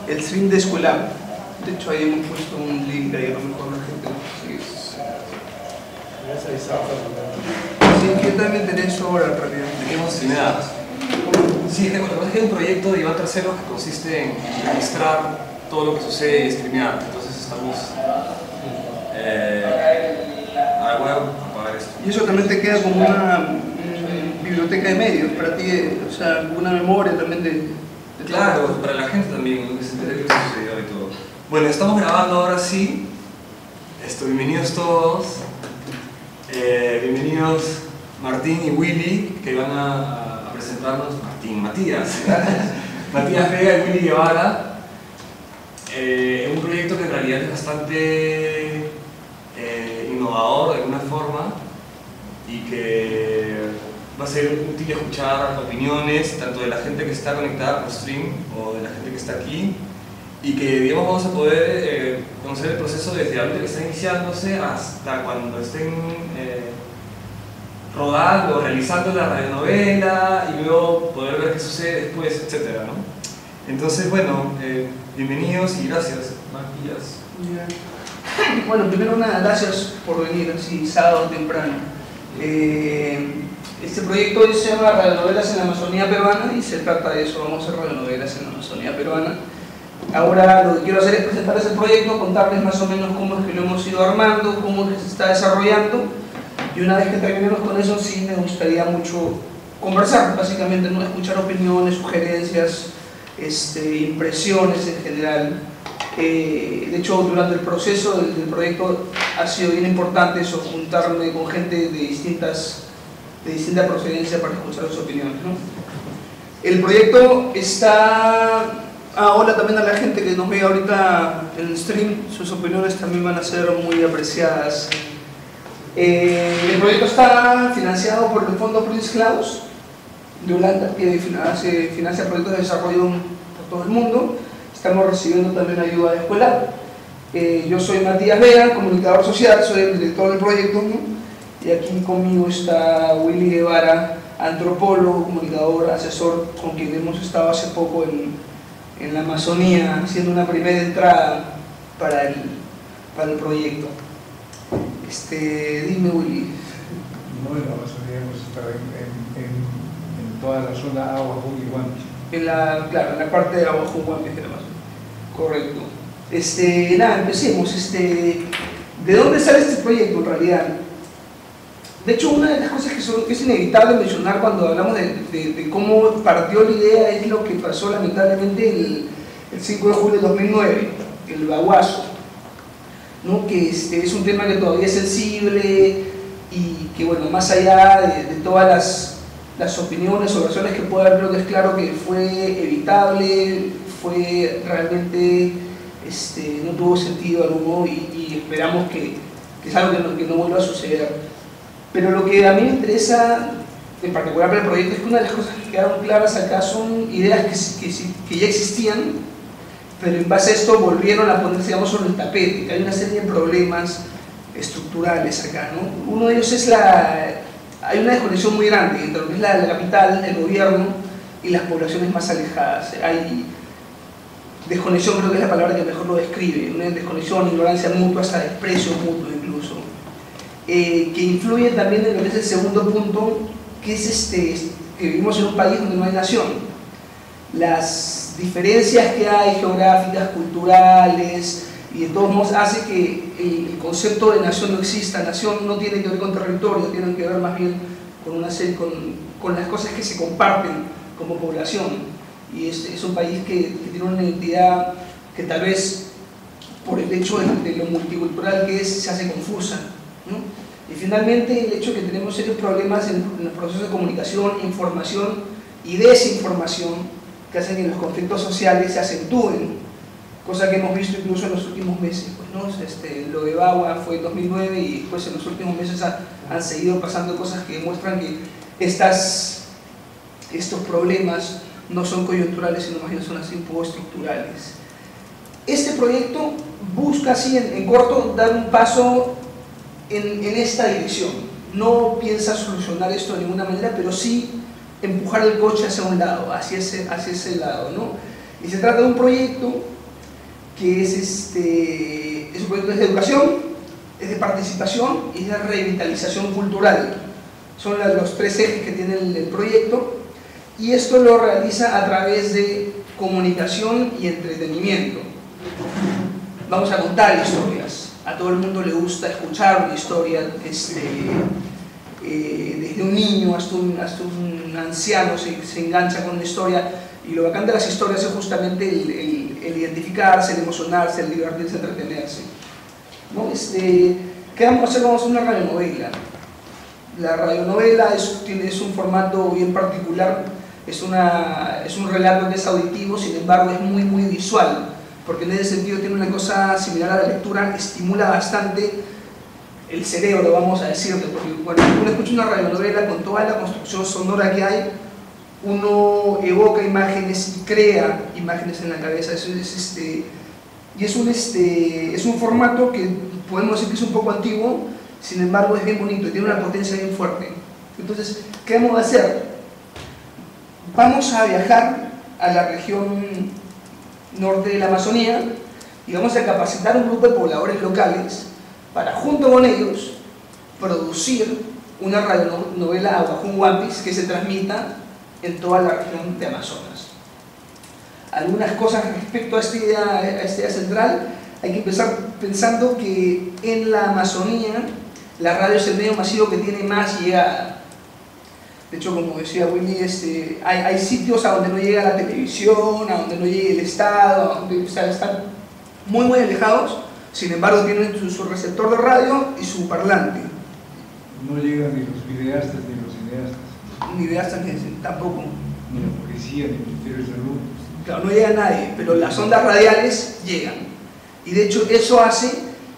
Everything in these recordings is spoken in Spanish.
el stream de Escuela. De hecho ahí hemos puesto un link ahí, a lo mejor la gente sí, yo también me intereso ahora en realidad. ¿De qué hemos streameado? Sí, lo que pasa es que hay un proyecto de Iván Tercero que consiste en registrar todo lo que sucede y streamear. Entonces estamos... voy a apagar esto. Y eso también te queda como una biblioteca de medios para ti, o sea, una memoria también de claro, todo. Para la gente también, ¿no? Que se entere de lo que sucedió y todo. Bueno, estamos grabando ahora sí. Bienvenidos todos. Bienvenidos Martín y Willy, que van a presentarnos. Matías Vega y Willy Guevara. Un proyecto que en realidad es bastante innovador de alguna forma y que va a ser útil escuchar opiniones tanto de la gente que está conectada por stream o de la gente que está aquí, y que, digamos, vamos a poder conocer el proceso desde ahorita que está iniciándose hasta cuando estén rodando, realizando la radionovela, y luego poder ver qué sucede después, etcétera, ¿no? Entonces, bueno, bienvenidos y gracias, Matías. Bueno, primero gracias por venir así sábado temprano. Este proyecto se llama Radionovelas en la Amazonía Peruana y se trata de eso, vamos a hacer radionovelas en la Amazonía Peruana. Ahora lo que quiero hacer es presentarles el proyecto, contarles más o menos cómo es que lo hemos ido armando, cómo es que se está desarrollando, y una vez que terminemos con eso sí me gustaría mucho conversar, básicamente, ¿no? Escuchar opiniones, sugerencias, impresiones en general. De hecho, durante el proceso del proyecto ha sido bien importante eso, juntarme con gente de distinta procedencia para escuchar sus opiniones, ¿no? El proyecto está... hola también a la gente que nos ve ahorita en el stream, sus opiniones también van a ser muy apreciadas. El proyecto está financiado por el Fondo Prins Claus de Holanda, que financia proyectos de desarrollo por todo el mundo. Estamos recibiendo también ayuda de escuela. Yo soy Matías Vega, comunicador social, soy el director del proyecto, ¿no? Y aquí conmigo está Willy Guevara, antropólogo, comunicador, asesor, con quien hemos estado hace poco en la Amazonía, haciendo una primera entrada para el proyecto. Dime, Willy. No, en la Amazonía hemos estado en toda la zona Aguajún y Huampi. Claro, en la parte de Aguajún y Huampi de la Amazonía. Correcto. Empecemos. ¿De dónde sale este proyecto en realidad? De hecho, una de las cosas que es inevitable mencionar cuando hablamos de cómo partió la idea es lo que pasó lamentablemente el 5 de julio de 2009, el baguazo, ¿no? Que es un tema que todavía es sensible y que, bueno, más allá de todas las opiniones o versiones que pueda haber, creo que es claro que fue evitable, fue realmente, no tuvo sentido alguno y esperamos que es algo que no vuelva a suceder. Pero lo que a mí me interesa, en particular para el proyecto, es que una de las cosas que quedaron claras acá son ideas que ya existían, pero en base a esto volvieron a ponerse, digamos, sobre el tapete, que hay una serie de problemas estructurales acá, ¿no? Uno de ellos es hay una desconexión muy grande entre lo que es la capital, el gobierno y las poblaciones más alejadas. Hay desconexión, creo que es la palabra que mejor lo describe, una desconexión, ignorancia mutua, hasta desprecio mutuo incluso. Que influye también en lo que es el segundo punto, que es que vivimos en un país donde no hay nación. Las diferencias que hay geográficas, culturales y de todos modos hace que el concepto de nación no exista. Nación no tiene que ver con territorio, tiene que ver más bien con las cosas que se comparten como población. Y es un país que tiene una identidad que tal vez por el hecho de lo multicultural que se hace confusa, ¿no? Y finalmente el hecho de que tenemos serios problemas en los procesos de comunicación, información y desinformación que hacen que los conflictos sociales se acentúen, cosa que hemos visto incluso en los últimos meses, pues, ¿no? Lo de Bagua fue en 2009 y después en los últimos meses han seguido pasando cosas que demuestran que estos problemas no son coyunturales, sino más bien son así un poco estructurales. Este proyecto busca así en corto dar un paso en esta dirección. No piensa solucionar esto de ninguna manera, pero sí empujar el coche hacia un lado, hacia ese lado, ¿no? Y se trata de un proyecto que es un proyecto de educación, es de participación y de revitalización cultural. Son los tres ejes que tiene el proyecto, y esto lo realiza a través de comunicación y entretenimiento. Vamos a contar historias. A todo el mundo le gusta escuchar una historia, desde un niño hasta un anciano se engancha con una historia, y lo bacán de las historias es justamente el identificarse, el emocionarse, el divertirse, el entretenerse, ¿no? ¿Qué vamos a hacer? Vamos a hacer una radionovela. La radionovela es un formato bien particular, es un relato que es auditivo, sin embargo es muy visual, porque en ese sentido tiene una cosa similar a la lectura, estimula bastante el cerebro, vamos a decirlo, porque cuando uno escucha una radionovela con toda la construcción sonora que hay, uno evoca imágenes y crea imágenes en la cabeza. Y es un formato que podemos decir que es un poco antiguo, sin embargo es bien bonito y tiene una potencia bien fuerte. Entonces, ¿qué vamos a hacer? Vamos a viajar a la región norte de la Amazonía y vamos a capacitar un grupo de pobladores locales para, junto con ellos, producir una radionovela Aguajún Wampis que se transmita en toda la región de Amazonas. Algunas cosas respecto a esta idea central. Hay que empezar pensando que en la Amazonía la radio es el medio masivo que tiene más llegada. De hecho, como decía Willy, hay sitios a donde no llega la televisión, a donde no llega el Estado, a donde están muy alejados, sin embargo tienen su receptor de radio y su parlante. No llegan ni los videastas ni los cineastas. Ni videastas tampoco. Ni la policía, ni el Ministerio de Salud. Claro, no llega nadie, pero las ondas radiales llegan. Y de hecho eso hace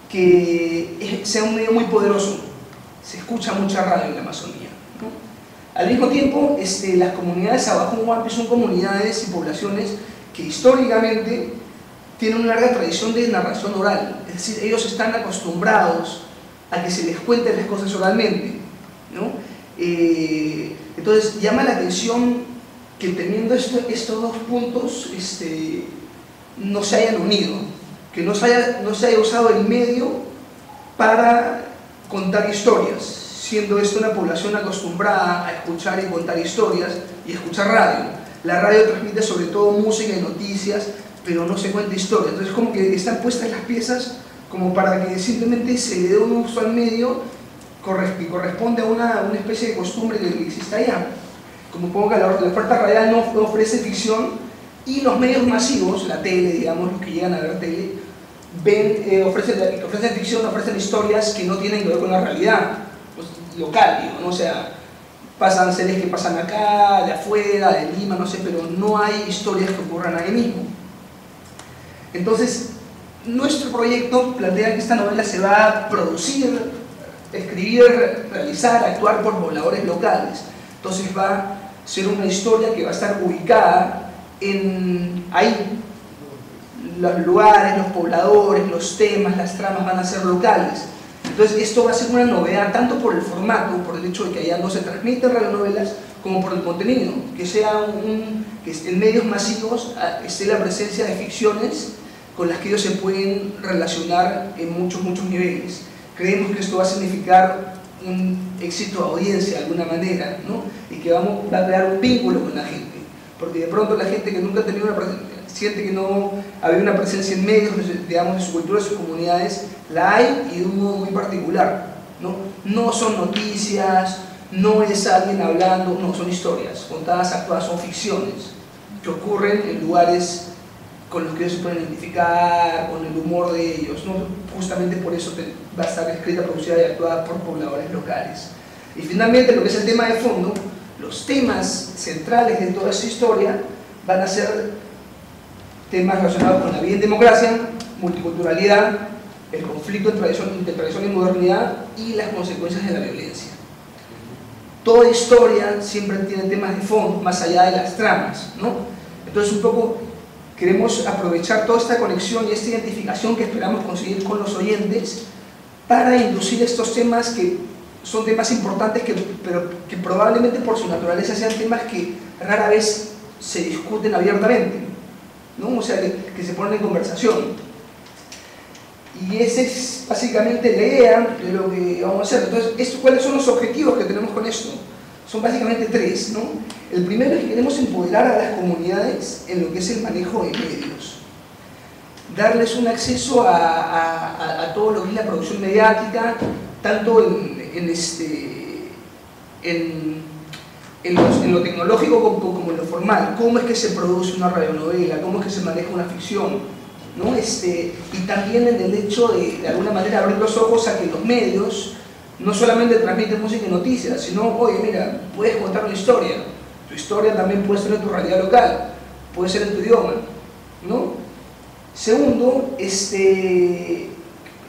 que sea un medio muy poderoso. Se escucha mucha radio en la Amazonía, ¿no? Al mismo tiempo, las comunidades Aguajún Wampis son comunidades y poblaciones que históricamente tienen una larga tradición de narración oral. Es decir, ellos están acostumbrados a que se les cuenten las cosas oralmente, ¿no? Entonces llama la atención que teniendo estos dos puntos no se hayan unido, que no se haya usado el medio para contar historias, siendo esto una población acostumbrada a escuchar y contar historias y escuchar radio. La radio transmite sobre todo música y noticias, pero no se cuenta historia. Entonces como que están puestas las piezas como para que simplemente se le dé un uso al medio que corresponde a una especie de costumbre que existe allá. Como pongo que la oferta radial no ofrece ficción, y los medios masivos, la tele, digamos, los que llegan a ver tele, ofrecen ficción, ofrecen historias que no tienen que ver con la realidad, pues, local, digo, ¿no? O sea, pasan series que pasan acá, de afuera, de Lima, no sé, pero no hay historias que ocurran ahí mismo. Entonces, nuestro proyecto plantea que esta novela se va a producir, escribir, realizar, actuar por pobladores locales. Entonces va a ser una historia que va a estar ubicada ahí. Los lugares, los pobladores, los temas, las tramas van a ser locales. Entonces esto va a ser una novedad tanto por el formato, por el hecho de que allá no se transmiten radionovelas, como por el contenido, que en medios masivos esté la presencia de ficciones con las que ellos se pueden relacionar en muchos niveles. Creemos que esto va a significar un éxito de audiencia de alguna manera, ¿no? Y que va a crear un vínculo con la gente, porque de pronto la gente que nunca ha tenido siente que no había una presencia en medios, digamos, de su cultura, de sus comunidades, la hay, y de un modo muy particular, ¿no? No son noticias, no es alguien hablando, no, son historias contadas, actuadas, son ficciones que ocurren en lugares con los que ellos se pueden identificar, con el humor de ellos, ¿no? Justamente por eso va a estar escrita, producida y actuada por pobladores locales. Y finalmente, lo que es el tema de fondo, los temas centrales de toda esta historia van a ser temas relacionados con la vida en democracia, multiculturalidad, el conflicto entre tradición y modernidad y las consecuencias de la violencia. Toda historia siempre tiene temas de fondo, más allá de las tramas, ¿no? Entonces un poco queremos aprovechar toda esta conexión y esta identificación que esperamos conseguir con los oyentes para inducir estos temas que son temas importantes, pero que probablemente por su naturaleza sean temas que rara vez se discuten abiertamente, ¿no? O sea, que se ponen en conversación. Y esa es básicamente la idea de lo que vamos a hacer. Entonces, ¿cuáles son los objetivos que tenemos con esto? Son básicamente tres, ¿no? El primero es que queremos empoderar a las comunidades en lo que es el manejo de medios. Darles un acceso a todo lo que es la producción mediática, tanto en lo tecnológico como en lo formal. Cómo es que se produce una radionovela, cómo es que se maneja una ficción, ¿no? Y también en el hecho de alguna manera abrir los ojos a que los medios no solamente transmiten música y noticias, sino, oye, mira, puedes contar una historia. Tu historia también puede ser en tu realidad local, puede ser en tu idioma, ¿no? Segundo,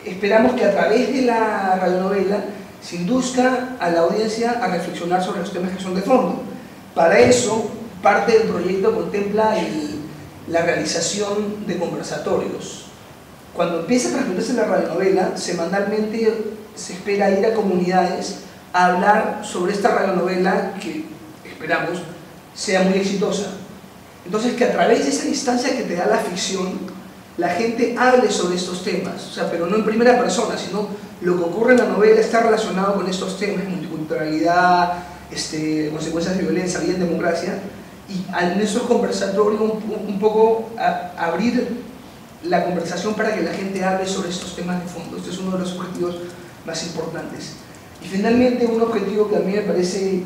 esperamos que a través de la radionovela se induzca a la audiencia a reflexionar sobre los temas que son de fondo. Para eso, parte del proyecto contempla la realización de conversatorios. Cuando empieza a transmitirse la radionovela, semanalmente se espera ir a comunidades a hablar sobre esta radionovela que esperamos sea muy exitosa. Entonces, que a través de esa instancia que te da la ficción, la gente hable sobre estos temas, o sea, pero no en primera persona, sino lo que ocurre en la novela está relacionado con estos temas: multiculturalidad, consecuencias de violencia, vida en democracia, y en esos conversatorios un poco abrir la conversación para que la gente hable sobre estos temas de fondo. Este es uno de los objetivos más importantes. Y finalmente, un objetivo que a mí me parece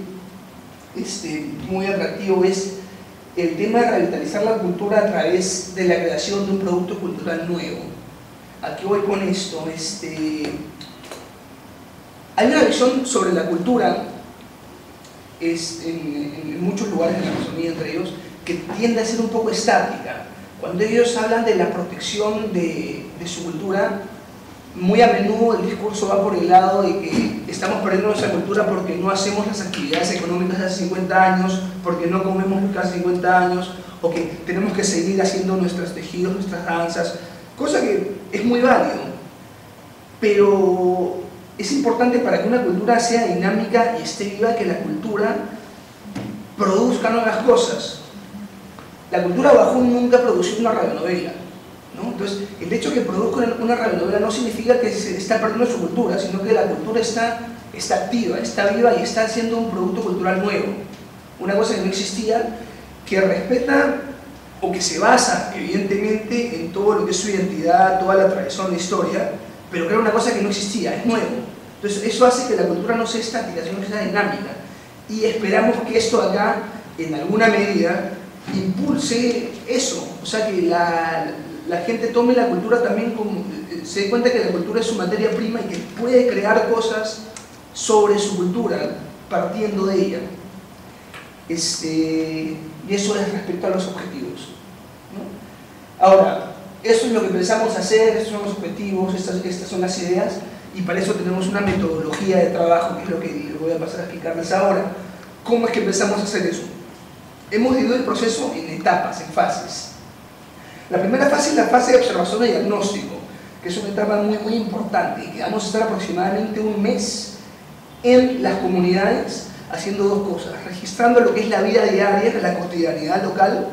muy atractivo es el tema de revitalizar la cultura a través de la creación de un producto cultural nuevo. ¿A qué voy con esto? Hay una visión sobre la cultura en muchos lugares de la Amazonía, entre ellos, que tiende a ser un poco estática. Cuando ellos hablan de la protección de su cultura, muy a menudo el discurso va por el lado de que estamos perdiendo nuestra cultura porque no hacemos las actividades económicas de hace 50 años, porque no comemos hace 50 años, o que tenemos que seguir haciendo nuestros tejidos, nuestras danzas, cosa que es muy válido, pero es importante para que una cultura sea dinámica y esté viva, que la cultura produzca nuevas cosas. La cultura Wajún nunca produjo una radionovela, ¿no? Entonces, el hecho de que produzca una radionovela no significa que se está perdiendo su cultura, sino que la cultura está activa, está viva y está haciendo un producto cultural nuevo. Una cosa que no existía, que respeta o que se basa, evidentemente, en todo lo que es su identidad, toda la tradición, la historia, pero que era una cosa que no existía, es nuevo. Entonces, eso hace que la cultura no sea estática, sino que sea dinámica. Y esperamos que esto acá, en alguna medida, impulse eso, o sea, que la gente tome la cultura también como, se dé cuenta que la cultura es su materia prima y que puede crear cosas sobre su cultura partiendo de ella. Y eso es respecto a los objetivos, ¿no? Ahora, eso es lo que pensamos hacer, estos son los objetivos, estas son las ideas, y para eso tenemos una metodología de trabajo, que es lo que les voy a pasar a explicarles ahora. ¿Cómo es que empezamos a hacer eso? Hemos dividido el proceso en etapas, en fases. La primera fase es la fase de observación y diagnóstico, que es una etapa muy importante, y que vamos a estar aproximadamente un mes en las comunidades haciendo dos cosas: registrando lo que es la vida diaria, la cotidianidad local,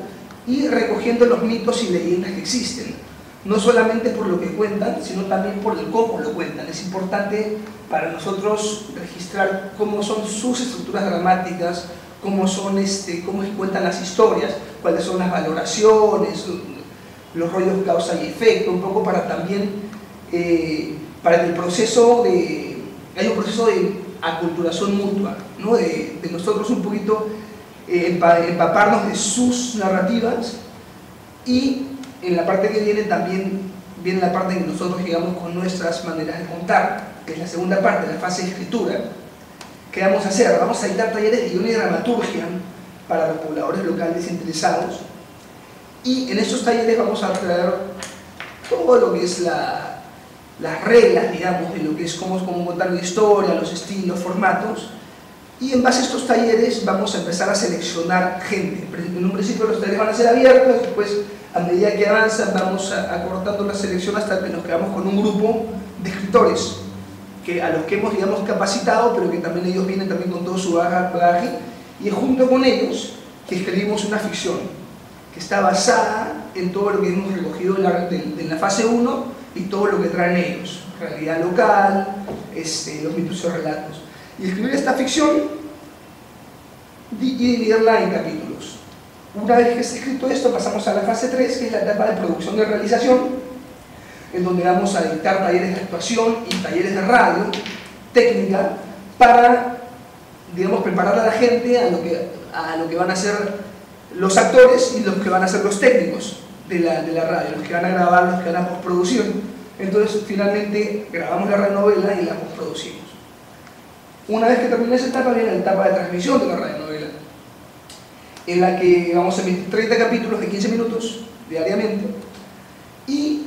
y recogiendo los mitos y leyendas que existen, no solamente por lo que cuentan, sino también por el cómo lo cuentan. Es importante para nosotros registrar cómo son sus estructuras dramáticas, cómo cuentan las historias, cuáles son las valoraciones, los rollos causa y efecto, un poco para también, para que haya un proceso de aculturación mutua, ¿no? de nosotros un poquito empaparnos de sus narrativas, y en la parte que viene también viene la parte en que nosotros llegamos con nuestras maneras de contar, que es la segunda parte, la fase de escritura. ¿Qué vamos a hacer? Vamos a dictar talleres de guión y dramaturgia para los pobladores locales interesados, y en estos talleres vamos a traer todo lo que es las reglas, digamos, de lo que es cómo contar una historia, los estilos, formatos, y en base a estos talleres vamos a empezar a seleccionar gente. En un principio los talleres van a ser abiertos, después a medida que avanzan vamos acortando la selección hasta que nos quedamos con un grupo de escritores a los que hemos, digamos, capacitado, pero que también ellos vienen también con todo su bagaje, y junto con ellos que escribimos una ficción que está basada en todo lo que hemos recogido de la fase 1 y todo lo que traen ellos, realidad local, los mitos y relatos. Y escribir esta ficción y dividirla en capítulos. Una vez que esté escrito esto, pasamos a la fase 3, que es la etapa de producción de realización, en donde vamos a dictar talleres de actuación y talleres de radio, técnica, para, digamos, preparar a la gente a lo que van a ser los actores y los que van a ser los técnicos de la radio, los que van a grabar, los que van a postproducir. Entonces, finalmente, grabamos la radionovela y la postproducimos. Una vez que termine esa etapa, viene la etapa de transmisión de la radionovela, en la que vamos a emitir 30 capítulos de 15 minutos diariamente y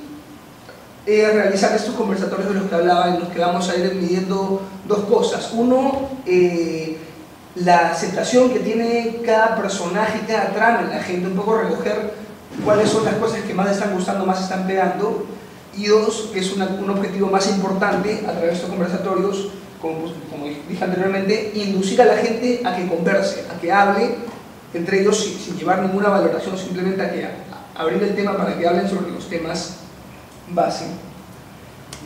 realizar estos conversatorios de los que hablaba, en los que vamos a ir midiendo dos cosas. Uno, la aceptación que tiene cada personaje, cada trama en la gente, un poco recoger cuáles son las cosas que más les están gustando, más están pegando. Y dos, que es un objetivo más importante a través de estos conversatorios, como dije anteriormente, inducir a la gente a que converse, a que hable entre ellos sin llevar ninguna valoración, simplemente a que abrir el tema para que hablen sobre los temas base.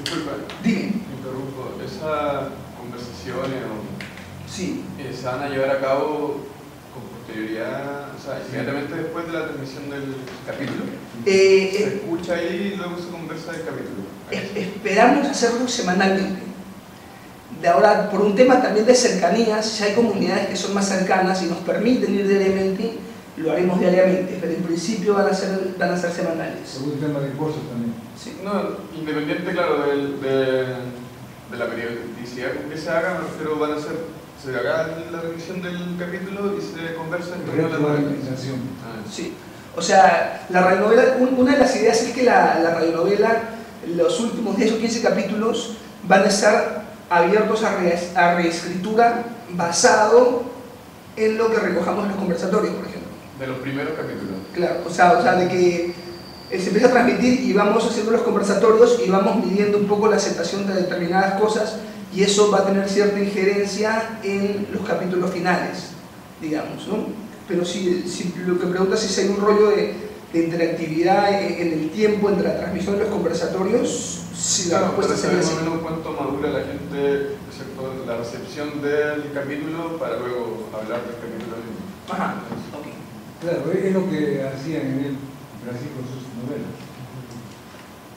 Disculpa, dime. interrumpo. ¿Esas conversaciones sí. Se van a llevar a cabo con posterioridad, o sea, inmediatamente después de la transmisión del capítulo? ¿Se escucha ahí y luego se conversa del capítulo? Esperamos hacerlo semanalmente. De ahora, por un tema también de cercanías, si hay comunidades que son más cercanas y nos permiten ir diariamente, lo haremos diariamente, pero en principio van a ser semanales. Por un tema de costos también. Sí. No, independiente, claro, de la periodicidad con que se haga, pero van a ser, se haga la revisión del capítulo y se conversa en torno a la realización. Sí. O sea, la radionovela, una de las ideas es que la radionovela, los últimos 10 o 15 capítulos van a estar abiertos a reescritura basado en lo que recojamos en los conversatorios, por ejemplo. De los primeros capítulos. Claro, o sea de que se empieza a transmitir y vamos haciendo los conversatorios y vamos midiendo un poco la aceptación de determinadas cosas y eso va a tener cierta injerencia en los capítulos finales, digamos, ¿no? Pero si lo que preguntas es si hay un rollo de interactividad en el tiempo entre la transmisión y los conversatorios, si la respuesta sería así. Más o menos cuánto madura la gente, excepto la recepción del capítulo, para luego hablar del capítulo mismo. Ajá, ok. Claro, es lo que hacían en Brasil con sus novelas.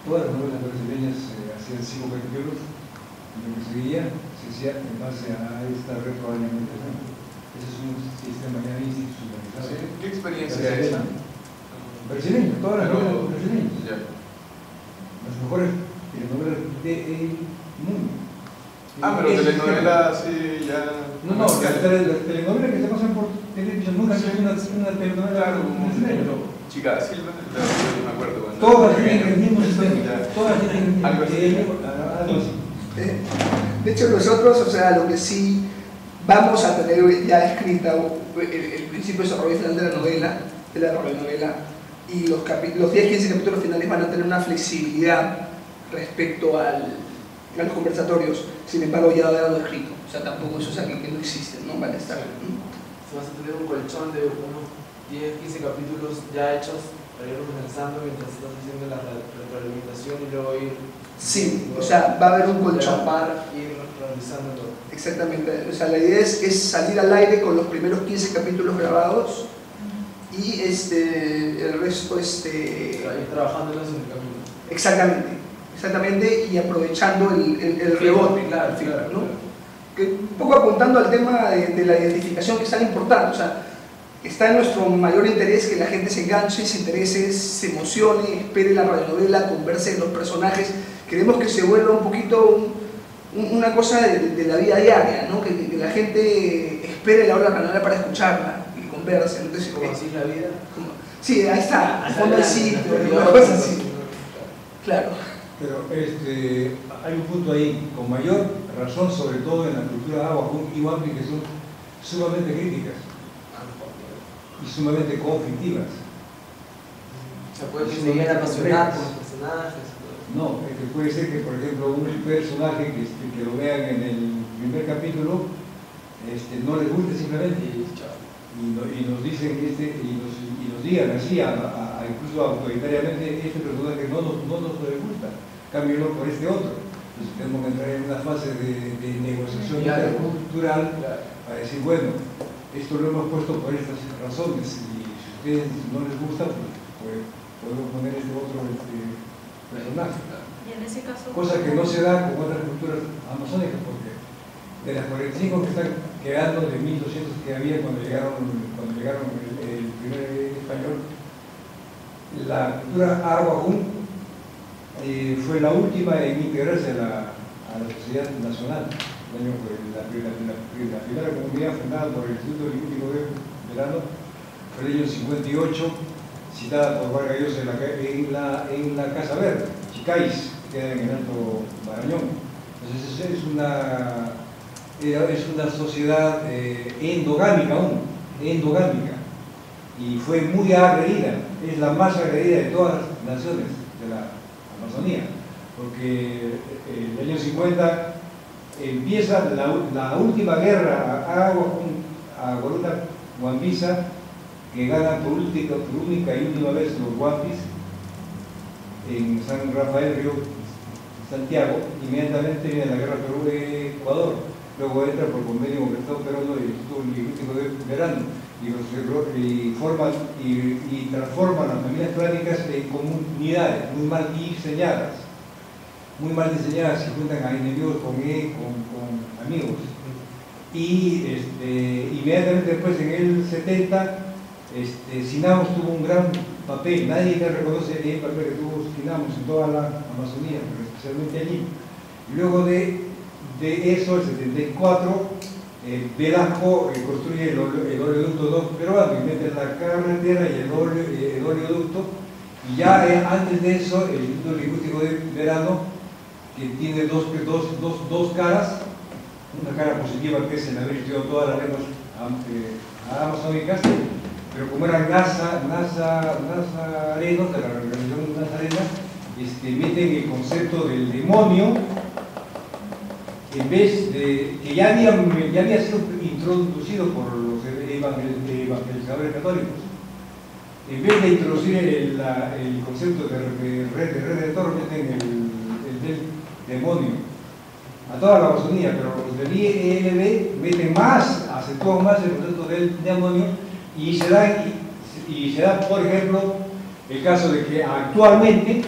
Todas las novelas brasileñas hacían 5 capítulos y lo que seguía se hacía en base a esta retroalimentación. Ese es un sistema ya institucionalizado. ¿Sí? ¿Qué experiencia es esa? Brasileño, todas las novelas brasileñas. Ya. Las mejores telenovelas del mundo. Pero telenovelas sí, ya... No, las telenovelas que se pasan por televisión nunca se una telenovela. Claro, como Chica Silva, no me acuerdo cuando. Todas tienen el mismo sistema. Todas tienen algo así. Algo así. De hecho, nosotros, o sea, lo que sí vamos a tener ya escrita el principio de desarrollo final de la novela, y los 10-15 capítulos finales van a tener una flexibilidad respecto a los conversatorios, sin embargo ya dado escrito, o sea, tampoco eso es algo que no existe, ¿no? Van a estar. Se vas a tener un colchón de unos 10-15 capítulos ya hechos para ir organizando mientras estás haciendo la retroalimentación y luego ir... Sí, o sea, va a haber un colchón. Para ir realizándolo. Exactamente, o sea, la idea es salir al aire con los primeros 15 capítulos grabados y el resto ir trabajándolos en el camino. Exactamente, y aprovechando el rebote, claro, ¿no? claro. Que un poco apuntando al tema de la identificación, que es tan importante, o sea, está en nuestro mayor interés que la gente se enganche, se interese, se emocione, espere la radionovela, converse en los personajes. Queremos que se vuelva un poquito una cosa de la vida diaria, ¿no? Que la gente espere la hora de la radionovela para escucharla y converse. Entonces, ¿Cómo así la vida? Sí, ahí está, al fondo del sitio, una cosa así. Claro. Pero hay un punto ahí, con mayor razón, sobre todo en la cultura agua y Wampi, que son sumamente críticas y sumamente conflictivas. Se puede seguir apasionar por los personajes. No, es que puede ser que, por ejemplo, un personaje que lo vean en el primer capítulo no les guste simplemente y nos dicen y nos digan así a incluso autoritariamente, este personaje no nos gusta, cámbialo por este otro. Entonces tenemos que entrar en una fase de negociación intercultural para decir, bueno, esto lo hemos puesto por estas razones y si a ustedes no les gusta, pues podemos poner este otro personaje. Y en ese caso, Cosa que no se da con otras culturas amazónicas, porque de las 45 que están quedando, de 1200 que había cuando llegaron el primer español, la cultura Arhuacún fue la última en integrarse a la sociedad nacional. La primera comunidad fundada por el Instituto Lingüístico de Verano fue el año 58, citada por Vargas Llosa en la Casa Verde, Chicáis, que queda en el Alto Marañón. Entonces es una sociedad endogámica aún, endogámica, y fue muy agredida, es la más agredida de todas las naciones de la Amazonía, porque en el año 50 empieza la última guerra a Guaruta Guambisa, que ganan por única y última vez los Guampis en San Rafael, Río Santiago. Inmediatamente viene la guerra Perú-Ecuador, luego entra por convenio con el Estado peruano y el Instituto Lingüístico de Verano y transforman las familias clánicas en comunidades muy mal diseñadas, se juntan a enemigos con amigos. Y inmediatamente después, en el 70, Sinamos tuvo un gran papel. Nadie le reconoce el papel que tuvo Sinamos en toda la Amazonía, pero especialmente allí. Y luego de eso, el 74, Velasco construye el oleoducto 2 peruano, y mete la carretera y el oleoducto. Y ya antes de eso, el Instituto Lingüístico de Verano, que tiene dos caras, una cara positiva, que es el haber estudiado todas las lenguas amazónicas, pero como eran nazarenos de la religión nazarena, meten el concepto del demonio, en vez de que ya había sido introducido por los evangelizadores católicos. En vez de introducir el concepto de redentor, meten el del demonio a toda la Amazonía, pero los del ILB acentúan más el concepto del demonio, y se da, por ejemplo, el caso de que actualmente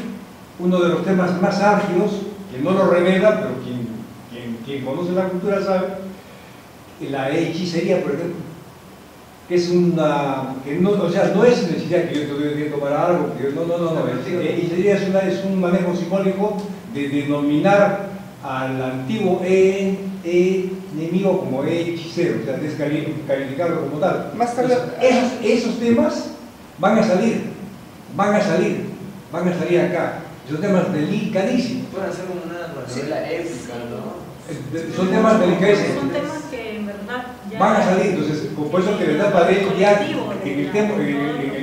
uno de los temas más álgidos, que no lo revela, pero quien conoce la cultura sabe, la hechicería, por ejemplo, que es no es necesidad que yo te doy de tomar algo, hechicería es un manejo simbólico de denominar al antiguo enemigo como hechicero, o sea, descalificarlo como tal. Más tarde, esos temas van a salir acá. Son temas delicadísimos. Pueden hacer como una novela épica, ¿no? Son temas delicadísimos. Son temas que en verdad ya van a salir. Entonces, por eso que la etapa de él ya, en el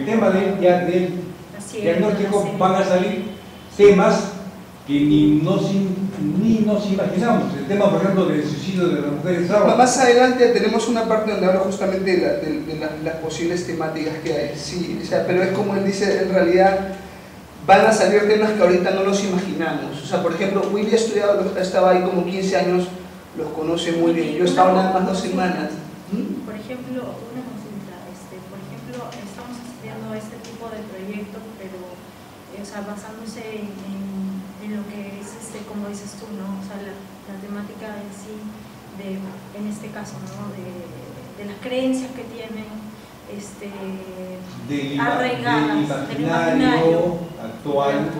tema del diagnóstico, van a salir temas que ni nos imaginamos. El tema, por ejemplo, del suicidio de las mujeres. Más adelante tenemos una parte donde habla justamente de las posibles temáticas que hay. Sí, o sea, pero es como él dice, en realidad van a salir temas que ahorita no los imaginamos. O sea, por ejemplo, Willy ha estudiado, estaba ahí como 15 años, los conoce muy bien. Yo estaba nada más 2 semanas. Por ejemplo, una consulta, por ejemplo, estamos estudiando este tipo de proyectos, pero o sea, basándose en lo que es, como dices tú, ¿no? O sea, la temática en sí, en este caso, ¿no? De las creencias que tienen arraigadas, del imaginario actual,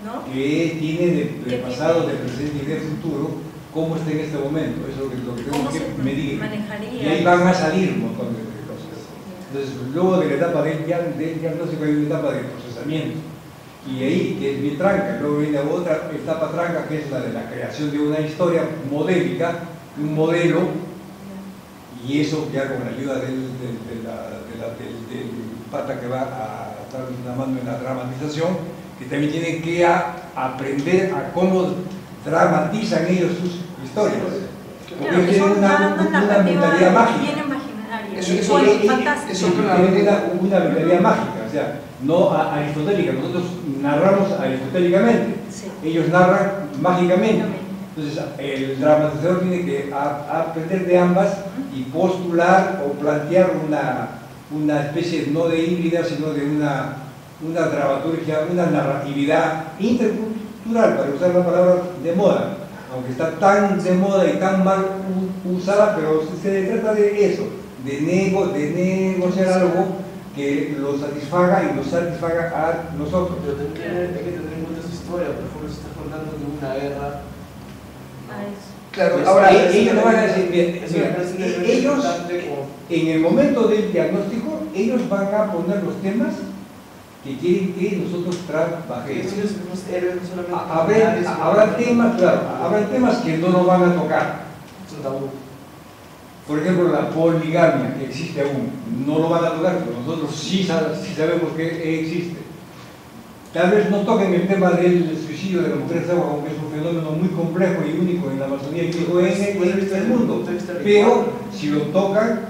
¿no? Que tiene de pasado, de presente y de futuro, cómo está en este momento. Eso es lo que tenemos que medir. Y ahí van a salir un montón de cosas. Entonces, luego de la etapa del diagnóstico hay una etapa de procesamiento. Y ahí, que es bien tranca. Luego viene otra etapa tranca, que es la de la creación de una historia modélica, un modelo, y eso ya con la ayuda del pata que va a estar llamando en la dramatización, que también tienen que aprender a cómo dramatizan ellos sus historias. Porque ellos tienen una mentalidad mágica. Bien imaginaria. Eso tiene una mentalidad mágica. O sea, no aristotélica. Nosotros narramos aristotélicamente, Sí. ellos narran mágicamente. Entonces, el dramatizador tiene que aprender de ambas y postular o plantear una especie no de híbrida, sino de una dramaturgia, una narratividad intercultural, para usar la palabra de moda, aunque está tan de moda y tan mal usada, pero se trata de eso, de negociar algo que lo satisfaga y nos satisfaga a nosotros. Pero hay que tener en cuenta su historia. Por ejemplo, si estás contando de una guerra. A eso. Claro, Pues, ahora ellos no van a decir, eso me mira, parece un elemento ellos importante como- en el momento del diagnóstico, ellos van a poner los temas que quieren que nosotros que trabajemos. ellos son los héroes, no solamente Habrá temas, claro, habrá temas que no nos van a tocar. es un tabú. Por ejemplo, la poligamia, que existe aún, no lo van a tocar, pero nosotros sí sabemos que existe. Tal vez no toquen el tema del suicidio de las mujeres de agua, aunque es un fenómeno muy complejo y único en la Amazonía y único en el mundo. Pero si lo tocan,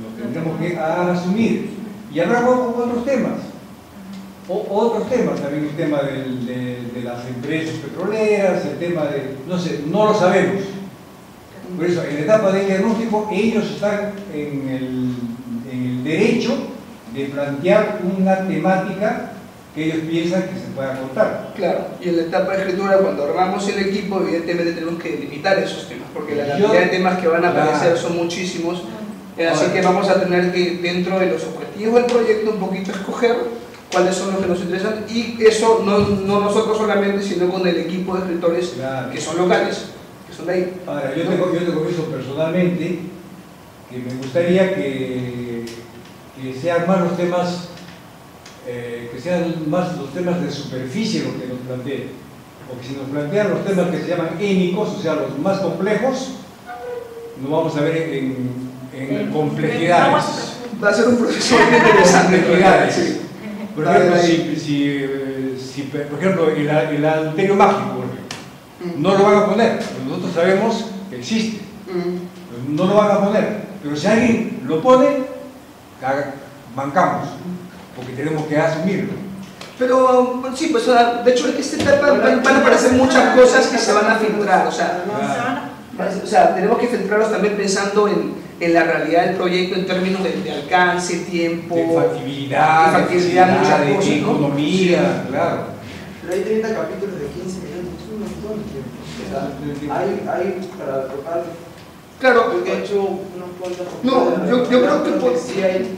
lo tendremos que asumir. Y habrá otros temas. Otros temas, también el tema de las empresas petroleras, el tema de, no sé, no lo sabemos. Por eso, en la etapa de diagnóstico, ellos están en el derecho de plantear una temática que ellos piensan que se pueda contar. claro, y en la etapa de escritura, cuando armamos el equipo, evidentemente tenemos que delimitar esos temas, porque la cantidad de temas que van a aparecer son muchísimos, así que vamos a tener que, dentro de los objetivos del proyecto, un poquito escoger cuáles son los que nos interesan, y eso no nosotros solamente, sino con el equipo de escritores que son locales, que son de ahí. Ahora, yo te confieso personalmente que me gustaría que sean más los temas, que sean más los temas de superficie lo que nos planteen. Porque si nos plantean los temas que se llaman énicos, o sea, los más complejos, nos vamos a ver en complejidades. Va a ser un proceso muy interesante. Complejidades. Sí. Por ejemplo, por ejemplo, el adulterio mágico, por ejemplo, no lo van a poner, pero nosotros sabemos que existe. No lo van a poner, pero si alguien lo pone, bancamos, porque tenemos que asumirlo. Pero sí, pues de hecho en esta etapa van a aparecer muchas cosas que se van a filtrar, o sea, tenemos que filtrarlos también pensando en la realidad del proyecto en términos de alcance, tiempo, De factibilidad, muchas de cosas, ¿no? economía, claro. Pero hay 30 capítulos de 15 minutos, es un montón de tiempo. O sea, hay para tocar. Claro, Yo he hecho unos cuantos. No, yo creo que sí hay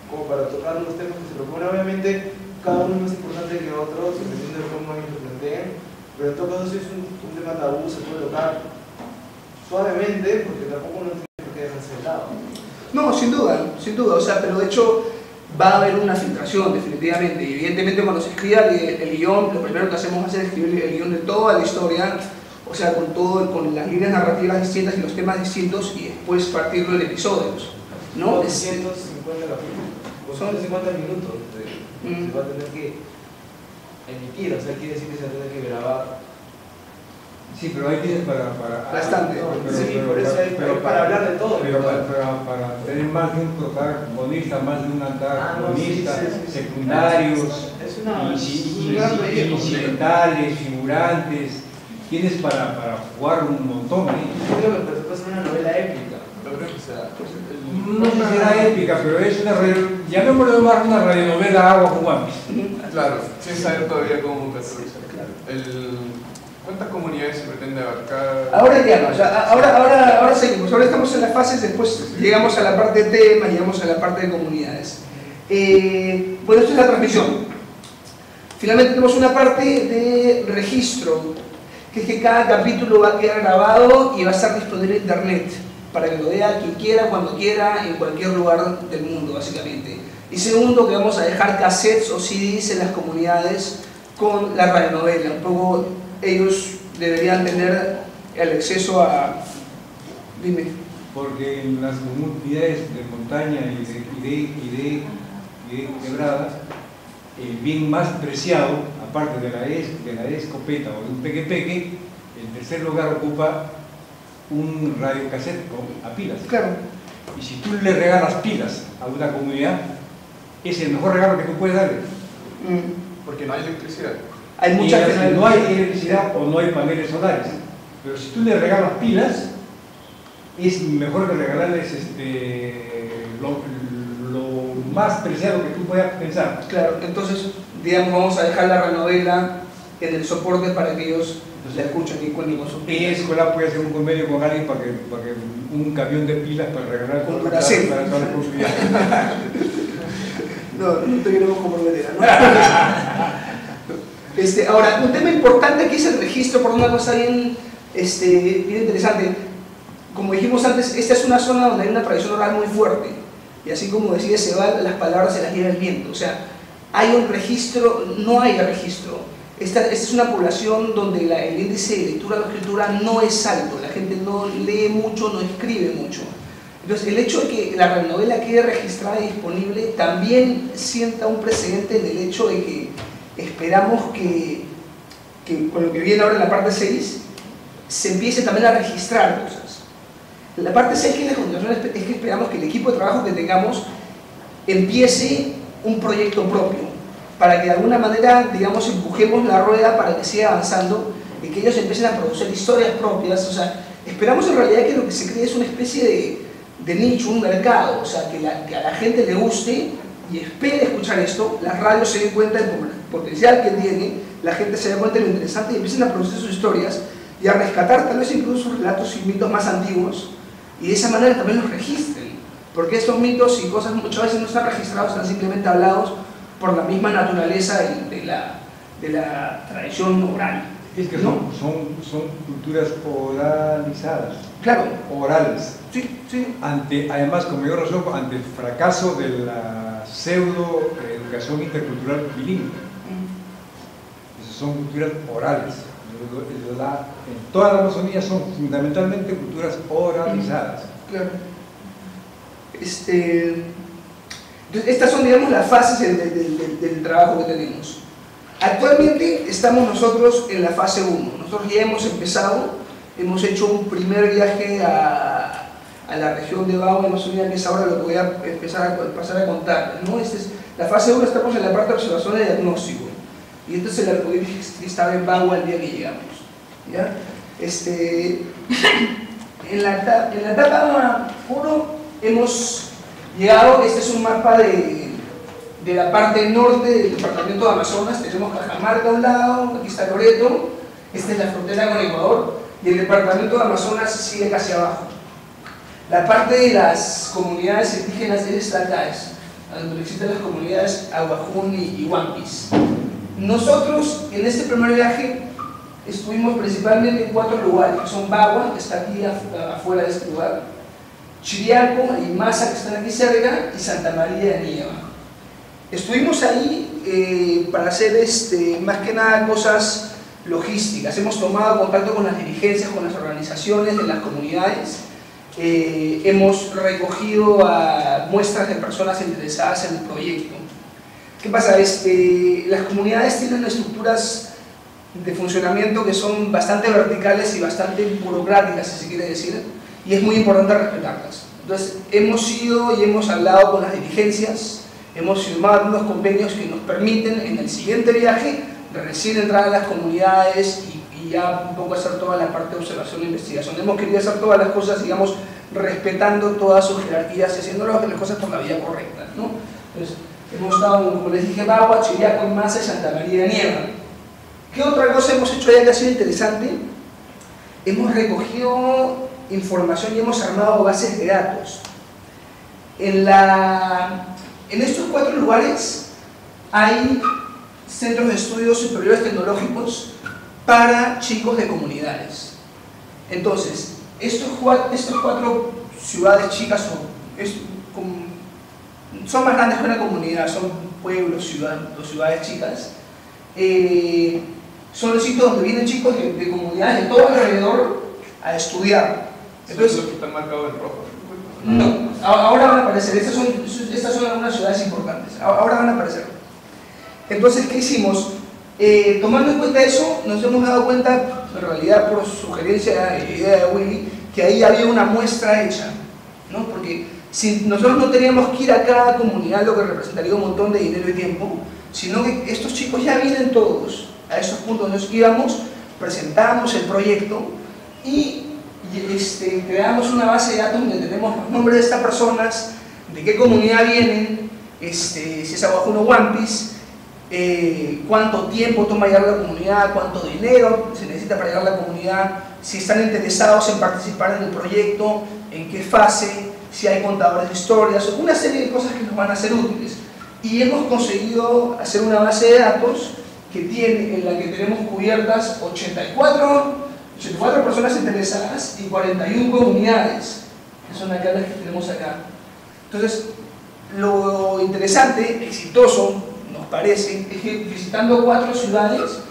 como para tocar los temas que se proponen. Obviamente, cada uno es más importante que otro, dependiendo de cómo ellos lo planteen. Pero en todo caso, si es un tema tabú, se puede tocar suavemente, porque tampoco no tiene por qué dejarse de lado. no, sin duda, o sea, pero de hecho va a haber una filtración definitivamente, y evidentemente cuando se escriba el guión, lo primero que hacemos es escribir el guión de toda la historia, o sea, con las líneas narrativas distintas y los temas distintos, y después partirlo en episodios, ¿no? 250 capítulos, son 50 minutos se va a tener que emitir, o sea, quiere decir que se va a tener que grabar. Sí, pero hay tienes para Bastante. Sí, por eso hay para hablar de todo. Pero para tener más de un protagonista, más de un antagonista, secundarios, es un gran proyecto. incidentales, figurantes, tienes para jugar un montón ahí. Yo creo que puede ser una novela épica. No creo que sea. No sé si será épica, pero es una llamémoslo más una radionovela Agua con One Piece. Claro, sin saber todavía cómo categorizar. ¿Cuántas comunidades se pretende abarcar? Ahora ya no, o sea, ahora seguimos, ahora estamos en las fases, después llegamos a la parte de temas, llegamos a la parte de comunidades. Bueno, esto es la transmisión. Finalmente tenemos una parte de registro, que es que cada capítulo va a quedar grabado y va a estar disponible en internet, para que lo vea quien quiera, cuando quiera, en cualquier lugar del mundo, básicamente. Y segundo, que vamos a dejar cassettes o CDs en las comunidades con la radionovela, un poco ellos deberían tener el acceso a... Dime. Porque en las comunidades de montaña y de quebrada, el bien más preciado, aparte de la escopeta o de un peque-peque, en tercer lugar ocupa un radiocassette a pilas. Claro. Y si tú le regalas pilas a una comunidad, es el mejor regalo que tú puedes darle. porque no hay electricidad. Hay Y muchas así no hay electricidad o no hay paneles solares. Pero si tú le regalas pilas, es mejor que regalarles lo más preciado que tú puedas pensar. Claro, entonces, digamos, vamos a dejar la renovela en el soporte para que ellos la escuchen y cuenten con sus En pilas. escuela puede hacer un convenio con alguien para que un camión de pilas para regalar Con para Duracell. todas las comunidades. No te queremos comprometer, ¿no? Ahora, un tema importante aquí es el registro, por una cosa bien interesante. Como dijimos antes, esta es una zona donde hay una tradición oral muy fuerte. Y así como decía Sebal, las palabras se las lleva el viento. O sea, hay un registro, no hay registro. Esta es una población donde el índice de lectura o escritura no es alto. La gente no lee mucho, no escribe mucho. Entonces, el hecho de que la radionovela quede registrada y disponible también sienta un precedente en el hecho de que esperamos que con lo que viene ahora en la parte 6 se empiece también a registrar cosas. La parte 6, que es la continuación, es que esperamos que el equipo de trabajo que tengamos empiece un proyecto propio, para que de alguna manera, digamos, empujemos la rueda para que siga avanzando y que ellos empiecen a producir historias propias. O sea, esperamos en realidad que lo que se cree es una especie de nicho, un mercado, o sea, que a la gente le guste y espere escuchar esto, las radios se den cuenta del potencial que tiene, la gente se da cuenta de lo interesante y empiecen a producir sus historias y a rescatar tal vez incluso sus relatos y mitos más antiguos, y de esa manera también los registren, porque estos mitos y cosas muchas veces no están registrados, están simplemente hablados por la misma naturaleza de la tradición oral. Es que ¿no? son culturas oralizadas. Claro. Orales. Sí, sí. Además, como yo resuelvo, ante el fracaso de la pseudo-educación intercultural bilingüe. Son culturas orales. En toda la Amazonía son fundamentalmente culturas oralizadas. Claro. Entonces, estas son, digamos, las fases del trabajo que tenemos. Actualmente estamos nosotros en la fase 1. Nosotros ya hemos empezado, hemos hecho un primer viaje a la región de Bagua, Amazonía, que es ahora lo que voy a pasar a contar, ¿no? La fase 1, estamos en la parte de observación y diagnóstico. Y entonces el arcoíris estaba en Bagua el día que llegamos, ¿ya? En la etapa 1 hemos llegado. Este es un mapa de la parte norte del departamento de Amazonas. Tenemos Cajamarca a un lado, aquí está Loreto, esta es la frontera con Ecuador, y el departamento de Amazonas sigue casi abajo. La parte de las comunidades indígenas es esta acá, es donde existen las comunidades Aguajún y Huampis. Nosotros en este primer viaje estuvimos principalmente en 4 lugares, que son Bagua, que está aquí afuera de este lugar, Chiriaco y Masa, que están aquí cerca, y Santa María de Nieva. Estuvimos ahí para hacer más que nada cosas logísticas. Hemos tomado contacto con las dirigencias, con las organizaciones de las comunidades, hemos recogido muestras de personas interesadas en el proyecto. ¿Qué pasa? Las comunidades tienen estructuras de funcionamiento que son bastante verticales y bastante burocráticas, si se quiere decir, y es muy importante respetarlas. Entonces, hemos ido y hemos hablado con las dirigencias, hemos firmado unos convenios que nos permiten en el siguiente viaje recién entrar a las comunidades y ya un poco hacer toda la parte de observación e investigación. Hemos querido hacer todas las cosas, digamos, respetando todas sus jerarquías y haciendo las cosas por la vía correcta, ¿no? Entonces, hemos estado, como les dije, Bagua, Chiriaco, Masa y Santa María de Nieva. ¿Qué otra cosa hemos hecho allá que ha sido interesante? Hemos recogido información y hemos armado bases de datos. En estos 4 lugares hay centros de estudios superiores tecnológicos para chicos de comunidades. Entonces, estas 4 ciudades chicas son más grandes que una comunidad, son pueblos, ciudades chicas. Son los sitios donde vienen chicos de comunidades de todo alrededor a estudiar. Entonces, ¿son los que están marcados en rojo? No, ahora van a aparecer. Estas son algunas ciudades importantes. Ahora van a aparecer. Entonces, ¿qué hicimos? Tomando en cuenta eso, nos hemos dado cuenta, en realidad por sugerencia e idea de Willy, que ahí había una muestra hecha, ¿no? Porque si nosotros no teníamos que ir a cada comunidad, lo que representaría un montón de dinero y tiempo, sino que estos chicos ya vienen todos a esos puntos donde íbamos, presentamos el proyecto y creamos una base de datos donde tenemos los nombres de estas personas, de qué comunidad vienen, si es Aguajuno One Piece, cuánto tiempo toma llegar a la comunidad, cuánto dinero se necesita para llegar a la comunidad, si están interesados en participar en el proyecto, en qué fase, si hay contadores de historias, una serie de cosas que nos van a ser útiles. Y hemos conseguido hacer una base de datos en la que tenemos cubiertas 84 personas interesadas y 41 comunidades, que son acá las que tenemos acá. Entonces, lo interesante, exitoso, nos parece, es que visitando 4 ciudades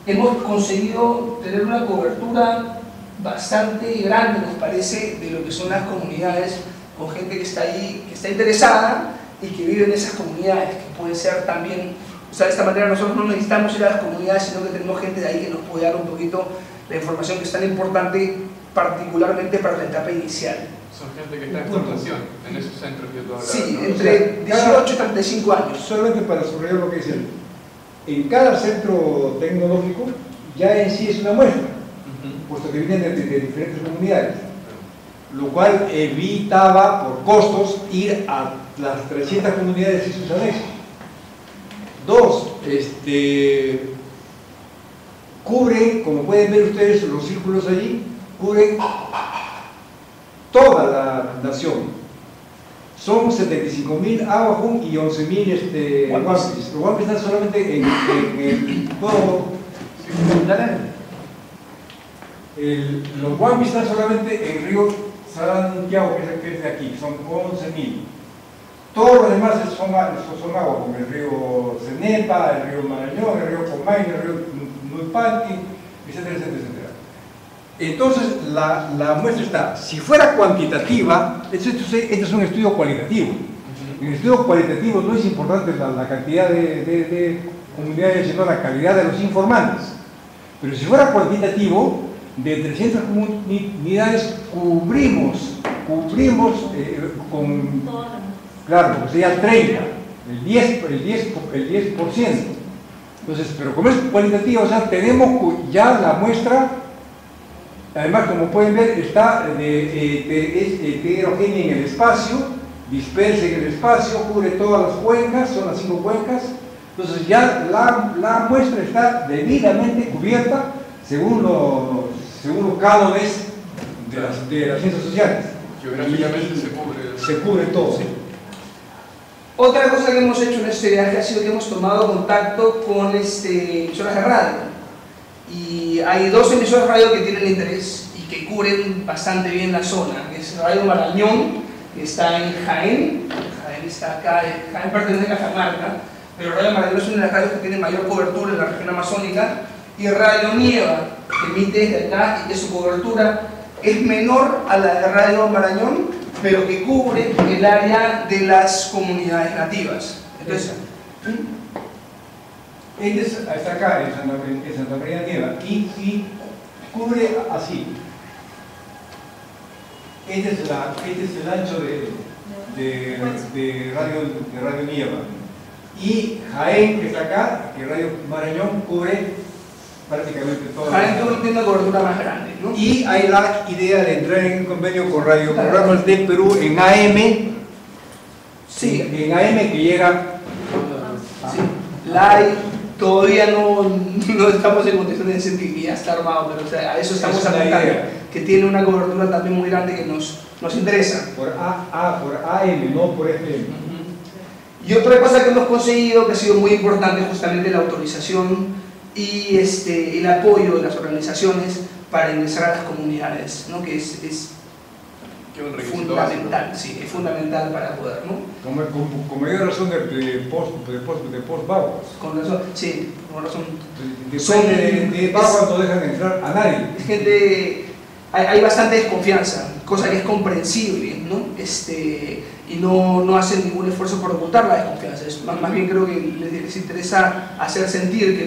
hemos conseguido tener una cobertura bastante grande, nos parece, de lo que son las comunidades, con gente que está ahí, que está interesada y que vive en esas comunidades, que puede ser también, o sea, de esta manera nosotros no necesitamos ir a las comunidades, sino que tenemos gente de ahí que nos puede dar un poquito la información que es tan importante, particularmente para la etapa inicial. Son gente que está en formación en esos centros que tú hablabas. Sí, ¿no? entre 18 y 35 años. Solamente para subrayar lo que dice él. En cada centro tecnológico ya en sí es una muestra, puesto que vienen de diferentes comunidades, lo cual evitaba por costos ir a las 300 comunidades y sus anexos. 2, cubre, como pueden ver ustedes los círculos allí, cubre toda la nación. Son 75.000 Aguajún y 11.000 One Piece. Los One Piece están solamente en el todo. Los One Piece están solamente en Río Santiago, que es de aquí, son 11.000. Todos los demás son agua, como el río Cenepa, el río Marañón, el río Comay, el río Nuipanti, etcétera, etcétera, etcétera. Entonces, la muestra está, si fuera cuantitativa, este es un estudio cualitativo. En el estudio cualitativo no es importante la cantidad de comunidades, sino la calidad de los informantes. Pero si fuera cuantitativo, de 300 comunidades cubrimos con, claro, pues sería 30, el 10%. Entonces, pero como es cualitativo, o sea, tenemos ya la muestra. Además, como pueden ver, está heterogénea en el espacio, dispersa en el espacio, cubre todas las cuencas, son las 5 cuencas. Entonces ya la muestra está debidamente cubierta según los cánones de las ciencias sociales. Geográficamente se cubre todo. Sí. Otra cosa que hemos hecho en este viaje ha sido que hemos tomado contacto con emisoras de radio. Y hay 2 emisoras de radio que tienen interés y que cubren bastante bien la zona, que es Radio Marañón, que está en Jaén está acá, Jaén pertenece a Cajamarca, pero Radio Marañón es una de las radios que tiene mayor cobertura en la región amazónica, y Radio Nieva, que emite desde acá y que su cobertura es menor a la de Radio Marañón, pero que cubre el área de las comunidades nativas. Entonces, está acá en Santa María Nieva y cubre así. Este es el ancho de Radio Nieva. Y Jaén, que está acá, que Radio Marañón cubre prácticamente todo. Jaén tiene una cobertura más grande, ¿no? Y hay la idea de entrar en convenio con Radio Programas de Perú en AM. Sí. En AM que llega. Sí. La hay. Todavía no estamos en condiciones de decir que ya está armado, pero o sea, a eso estamos apuntando, que tiene una cobertura también muy grande que nos interesa. Por AM, no por FM. Y otra cosa que hemos conseguido, que ha sido muy importante, justamente la autorización y el apoyo de las organizaciones para ingresar a las comunidades, ¿no? Que es fundamental, sí, es fundamental para poder, ¿no? Con mayor razón de post-Baguas. Con razón, sí, con razón. De Baguas no dejan entrar a nadie. Es gente, hay bastante desconfianza, cosa que es comprensible, ¿no? Y no hacen ningún esfuerzo por ocultar la desconfianza. Más bien creo que les interesa hacer sentir que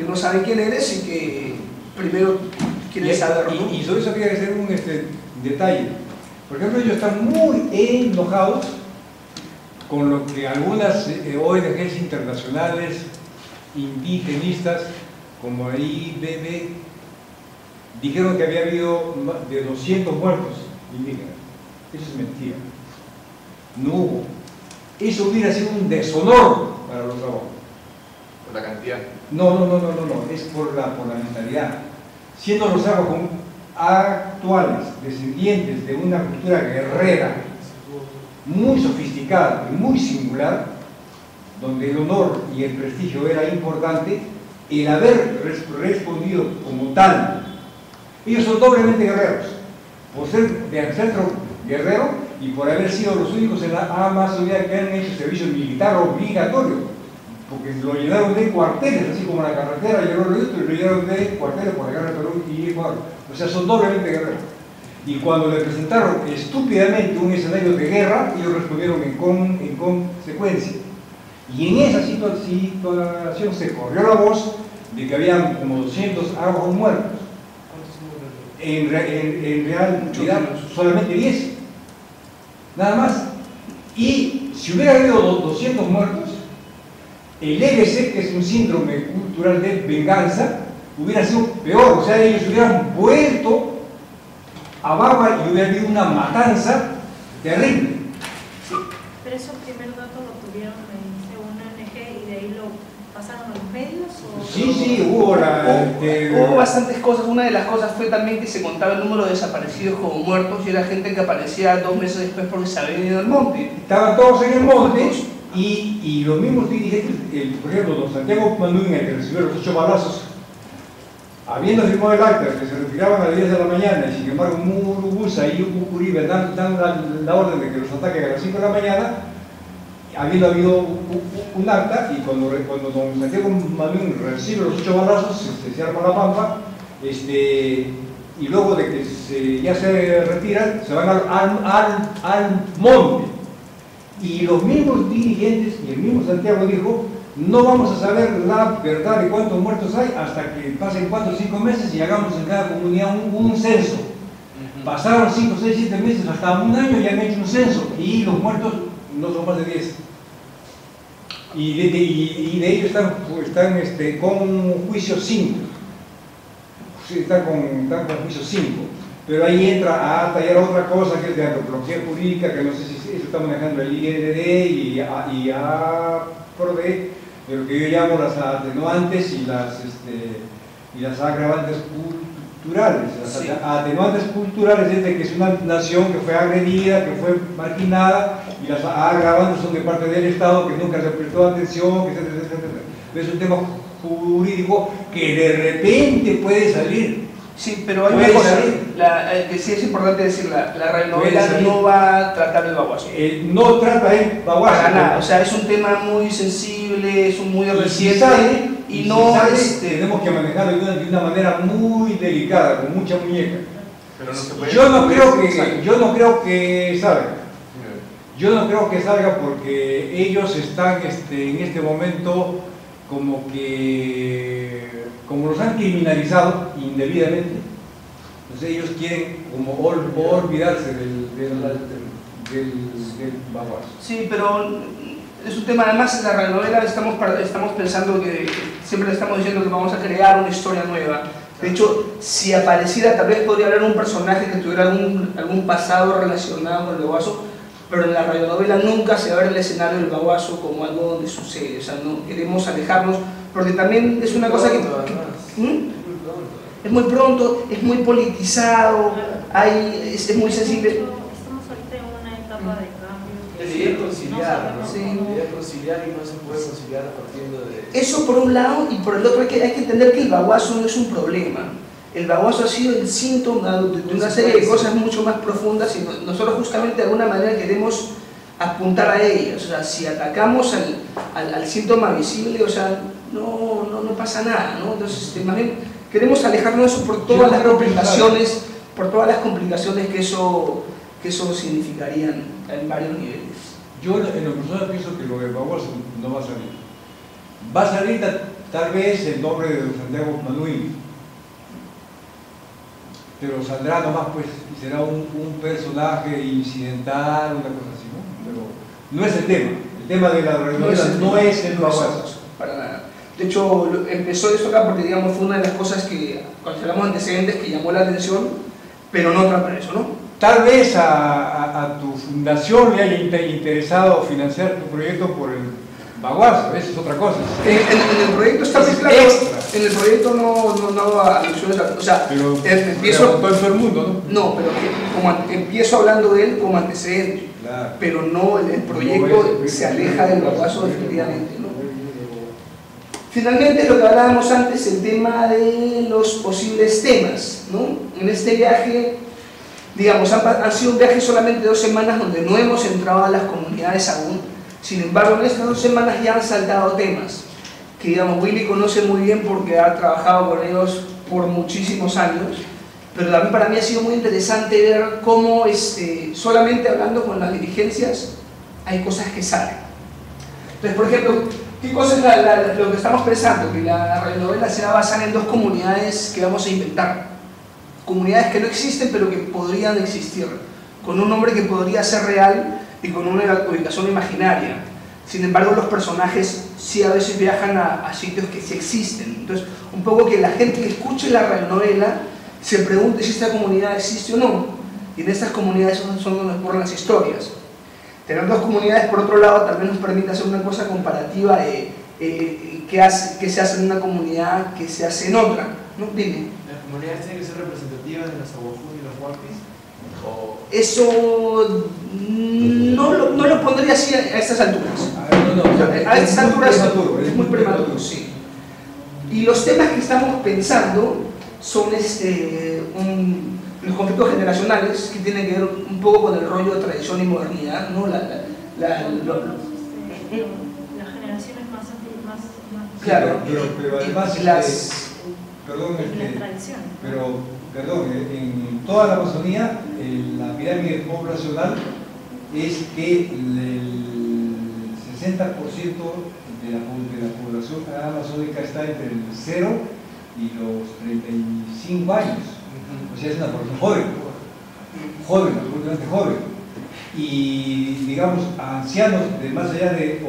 no saben quién eres y que primero quieren saberlo, ¿no? Y sobre eso quería hacer un detalle. Por ejemplo, ellos están muy enojados con lo que algunas ONGs internacionales indigenistas como IBB dijeron que había habido de 200 muertos indígenas. Eso es mentira. No hubo. Eso hubiera sido un deshonor para los trabajos. Por la cantidad. No, es por la mentalidad. Siendo los trabajos actuales, descendientes de una cultura guerrera, muy sofisticada y muy singular, donde el honor y el prestigio era importante, el haber respondido como tal. Ellos son doblemente guerreros, por ser de ancestro guerrero y por haber sido los únicos en la Amazonía que han hecho servicio militar obligatorio, porque lo llenaron de cuarteles, así como la carretera llegó lo llenaron de cuarteles por la guerra de Perú y Ecuador. O sea, son doblemente guerreros. Y cuando le presentaron estúpidamente un escenario de guerra, ellos respondieron en consecuencia. Y en esa situación se corrió la voz de que habían como 200 árabes muertos. En realidad solamente 10. Nada más. Y si hubiera habido 200 muertos, el EBC, que es un síndrome cultural de venganza, hubiera sido peor. O sea, ellos hubieran vuelto a Baba y hubiera habido una matanza terrible. Sí, pero ese primer dato lo tuvieron en una ONG y de ahí lo pasaron a los medios. ¿O? Sí, hubo hubo bastantes cosas. Una de las cosas fue también que se contaba el número de desaparecidos como muertos y era gente que aparecía 2 meses después porque se había ido al monte. Estaban todos en el monte y los mismos dirigentes, por ejemplo, don Santiago Manduña, que recibió los 8 balazos, habiendo firmado el acta que se retiraban a las 10 de la mañana y sin embargo Murugusa y Uribe dan la orden de que los ataquen a las 5 de la mañana, habiendo habido un acta, y cuando don Santiago Manduña recibe los 8 balazos, se arma la pampa, y luego de que ya se retiran, se van al monte. Y los mismos dirigentes y el mismo Santiago dijo: no vamos a saber la verdad de cuántos muertos hay hasta que pasen 4 o 5 meses y hagamos en cada comunidad un censo. Pasaron 5, 6, 7 meses, hasta un año y han hecho un censo y los muertos no son más de 10. Y de ellos están con juicio 5. Están con juicio 5. Pero ahí entra a tallar otra cosa que es de antropología jurídica, que no sé si eso está manejando el IRD y APRODE, de lo que yo llamo las atenuantes y las agravantes culturales. Las atenuantes culturales es de que es una nación que fue agredida, que fue marginada, y las agravantes son de parte del Estado, que nunca se prestó atención, etcétera. Es un tema jurídico que de repente puede salir. Sí, pero hay una cosa que sí es importante decir, la radionovela no va a tratar el baguazo. No trata el baguazo. Para nada, o sea, es un tema muy sensible, es muy reciente y no... tenemos que manejarlo de una manera muy delicada, con mucha muñeca. Pero no se puede, yo no creo que salga. Yo no creo que salga porque ellos están en este momento como los han criminalizado indebidamente, entonces ellos quieren como olvidarse del baguazo. Sí, pero es un tema, además en la radionovela estamos pensando que siempre le estamos diciendo que vamos a crear una historia nueva. De hecho, si apareciera, tal vez podría haber un personaje que tuviera algún pasado relacionado con el baguazo, pero en la radionovela nunca se va a ver el escenario del baguazo como algo donde sucede. O sea, no queremos alejarnos, porque también es una cosa que es muy pronto, es muy politizado, es muy sensible. Estamos ahorita en una etapa de cambio. Debería conciliar, ¿no? Sí. Debería conciliar y no se puede conciliar partiendo de... Eso por un lado, y por el otro hay que entender que el baguazo no es un problema. El baguazo ha sido el síntoma de una serie de cosas mucho más profundas y nosotros justamente de alguna manera queremos apuntar a ellas. O sea, si atacamos al síntoma visible, o sea, no pasa nada, ¿no? Entonces, más bien, queremos alejarnos de eso por todas las complicaciones que eso significarían en varios niveles. Yo en lo personal pienso que lo del baguazo no va a salir. Va a salir tal vez el nombre de Santiago Manduña, pero saldrá nomás, pues, y será un personaje incidental, una cosa así, ¿no? no es el tema de la radionovela no es el Baguazos. Para nada. De hecho, empezó esto acá porque, digamos, fue una de las cosas que, cuando hablamos de antecedentes, que llamó la atención, pero no trata eso, ¿no? Tal vez a tu fundación le haya interesado financiar tu proyecto por el Baguazo, eso es otra cosa. En el proyecto está muy claro, en el proyecto no alusiones a, o sea, pero empiezo todo el mundo, ¿no? No, pero como empiezo hablando de él como antecedente, claro. Pero no, el proyecto se aleja del Baguazo definitivamente, ¿no? Finalmente, lo que hablábamos antes, el tema de los posibles temas, ¿no? En este viaje, digamos, han sido un viaje solamente de 2 semanas donde no hemos entrado a las comunidades aún. Sin embargo, en estas 2 semanas ya han saltado temas que, digamos, Willy conoce muy bien porque ha trabajado con ellos por muchísimos años, pero también para mí ha sido muy interesante ver cómo, solamente hablando con las dirigencias, hay cosas que salen. Entonces, por ejemplo, ¿qué cosa es lo que estamos pensando? Que la radionovela se va a basar en 2 comunidades que vamos a inventar. Comunidades que no existen, pero que podrían existir, con un nombre que podría ser real y con una ubicación imaginaria. Sin embargo, los personajes sí a veces viajan a sitios que sí existen. Entonces, un poco que la gente que escuche la radionovela se pregunte si esta comunidad existe o no. Y en estas comunidades son donde ocurren las historias. Tener 2 comunidades, por otro lado, también nos permite hacer una cosa comparativa de qué se hace en una comunidad, qué se hace en otra, ¿no? Dime. ¿Las comunidades tienen que ser representativas de los Aguajún y los Huarpis? Eso no lo pondría así a estas alturas. A estas alturas es muy prematuro, sí. Y los temas que estamos pensando son los conflictos generacionales, que tienen que ver un poco con el rollo de tradición y modernidad, ¿no? Las generaciones más antiguas. Claro, pero además, perdón, en toda la Amazonía, la pirámide poblacional es que el 60% de la población amazónica está entre el 0 y los 35 años. O sea, es una población joven, absolutamente joven. Y, digamos, ancianos de más allá de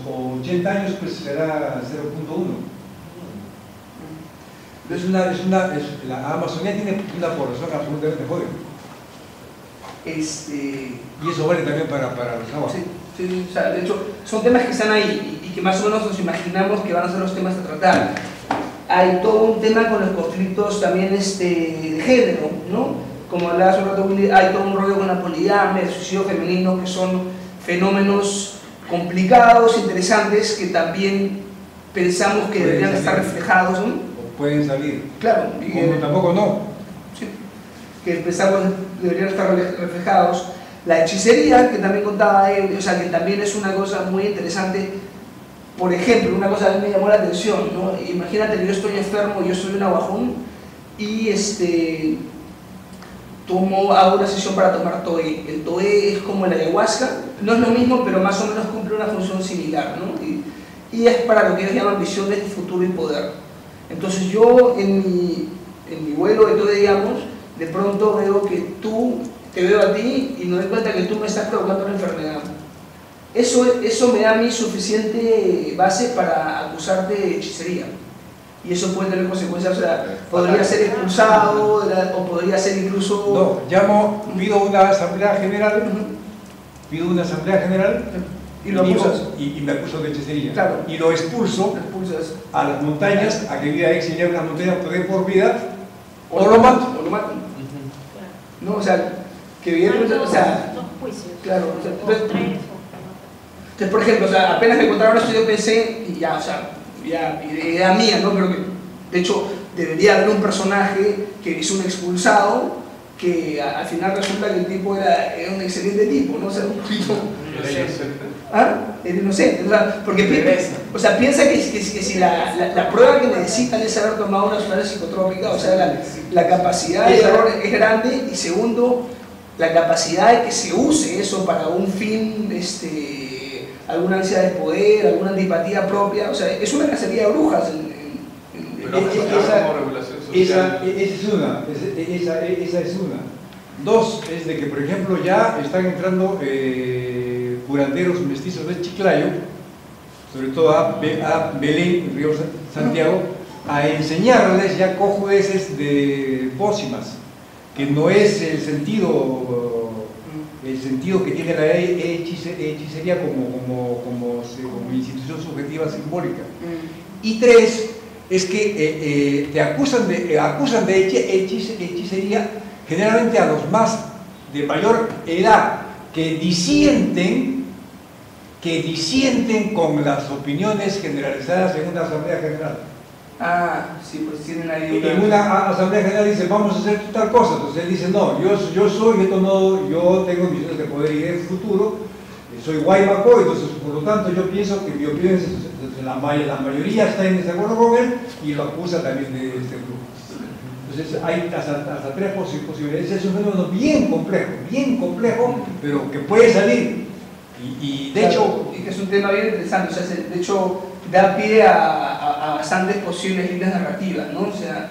80 años, pues será 0.1. La Amazonía tiene una población absolutamente joven. Y eso vale también para los aguas. Sí, o sea, de hecho, son temas que están ahí y que más o menos nos imaginamos que van a ser los temas a tratar. Hay todo un tema con los conflictos también de género, ¿no? Como hablaba hace un rato Willy, hay todo un rollo con la poligamia, el suicidio femenino, que son fenómenos complicados, interesantes, que también pensamos que deberían estar reflejados, ¿no? Pueden salir. Claro. Como tampoco no. Sí, que pensamos deberían estar reflejados. La hechicería, que también contaba él, o sea, que también es una cosa muy interesante. Por ejemplo, una cosa que me llamó la atención, ¿no? Imagínate que yo estoy enfermo, yo soy un aguajún y hago una sesión para tomar toé. El toé es como la ayahuasca, no es lo mismo, pero más o menos cumple una función similar, ¿no? Y es para lo que ellos llaman visiones de futuro y poder. Entonces yo en mi vuelo de toé, digamos, de pronto veo que te veo a ti y me doy cuenta que tú me estás provocando una enfermedad. Eso me da a mí suficiente base para acusarte de hechicería. Y eso puede tener consecuencias, o sea, podría ser expulsado o podría ser incluso... No, pido una asamblea general, y lo acusas. Y me acuso de hechicería. Claro. Y lo expulso a las montañas, a que viva exiliado en las montañas por vida, o lo mato. No, o sea, que evidentemente, o sea... Dos juicios. Claro, o sea, entonces, por ejemplo, o sea, apenas me contaron esto yo pensé, y ya, o sea, idea mía, ¿no? Pero que, de hecho, debería haber un personaje que es un expulsado, que al final resulta que el tipo era un excelente tipo, ¿no? O sea, un tipo... Era inocente, o sea, porque piensa que si la prueba que necesitan es haber tomado una sustancia psicotrópica, o sea, la capacidad de error es grande, y segundo, la capacidad de que se use eso para un fin, alguna ansia de poder, alguna antipatía propia, o sea, es una cacería de brujas. Esa es una. Dos, es de que, por ejemplo, ya están entrando curanderos mestizos de Chiclayo, sobre todo a Belén, Río Santiago, a enseñarles ya cojudeces de pócimas, que no es el sentido que tiene la hechicería como institución subjetiva simbólica. Y tres, es que te acusan de hechicería generalmente a los más de mayor edad que disienten con las opiniones generalizadas en una asamblea general. Ah, sí, pues tienen ahí En una asamblea general dice, vamos a hacer tal cosa, entonces él dice, no, yo soy, esto no, yo tengo visiones de poder y de futuro, soy Guaymaco, entonces por lo tanto yo pienso que mi opinión es, la mayoría está en desacuerdo con él y lo acusa también de este grupo. Entonces hay hasta tres posibilidades. Es un fenómeno bien complejo, pero que puede salir. Y de hecho... Y que es un tema bien interesante, o sea, de hecho da pie a bastantes posibles líneas narrativas, ¿no? O sea,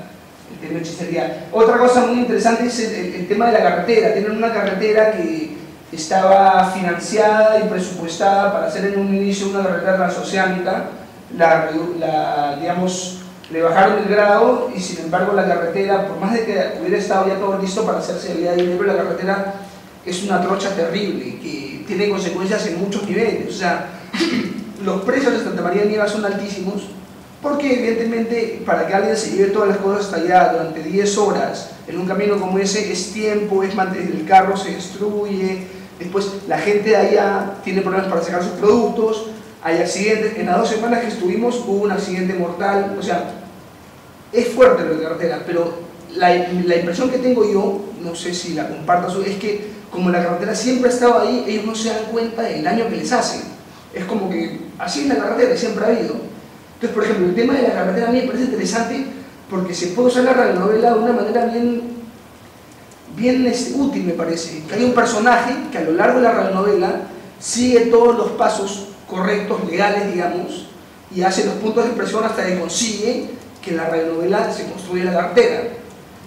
el tema de hechicería. Otra cosa muy interesante es el tema de la carretera. Tienen una carretera que estaba financiada y presupuestada para hacer en un inicio una carretera transoceánica. Digamos, le bajaron el grado y sin embargo la carretera, por más de que hubiera estado ya todo listo para hacerse había dinero, la carretera es una trocha terrible que tiene consecuencias en muchos niveles. O sea, los precios de Santa María de Nieva son altísimos porque evidentemente para que alguien se lleve todas las cosas hasta allá durante 10 horas en un camino como ese es tiempo, es mantener el carro, se destruye, después la gente de allá tiene problemas para sacar sus productos, hay accidentes. En las 2 semanas que estuvimos hubo un accidente mortal. O sea, es fuerte lo de carretera, pero la impresión que tengo yo, no sé si la compartas, es que como la carretera siempre ha estado ahí, ellos no se dan cuenta del daño que les hacen. Es como que así es la carretera y siempre ha habido. Entonces, por ejemplo, el tema de la carretera a mí me parece interesante porque se puede usar la radionovela de una manera bien útil, me parece. Que hay un personaje que a lo largo de la radionovela sigue todos los pasos correctos, legales, digamos, y hace los puntos de presión hasta que consigue que en la radionovela se construye la carretera.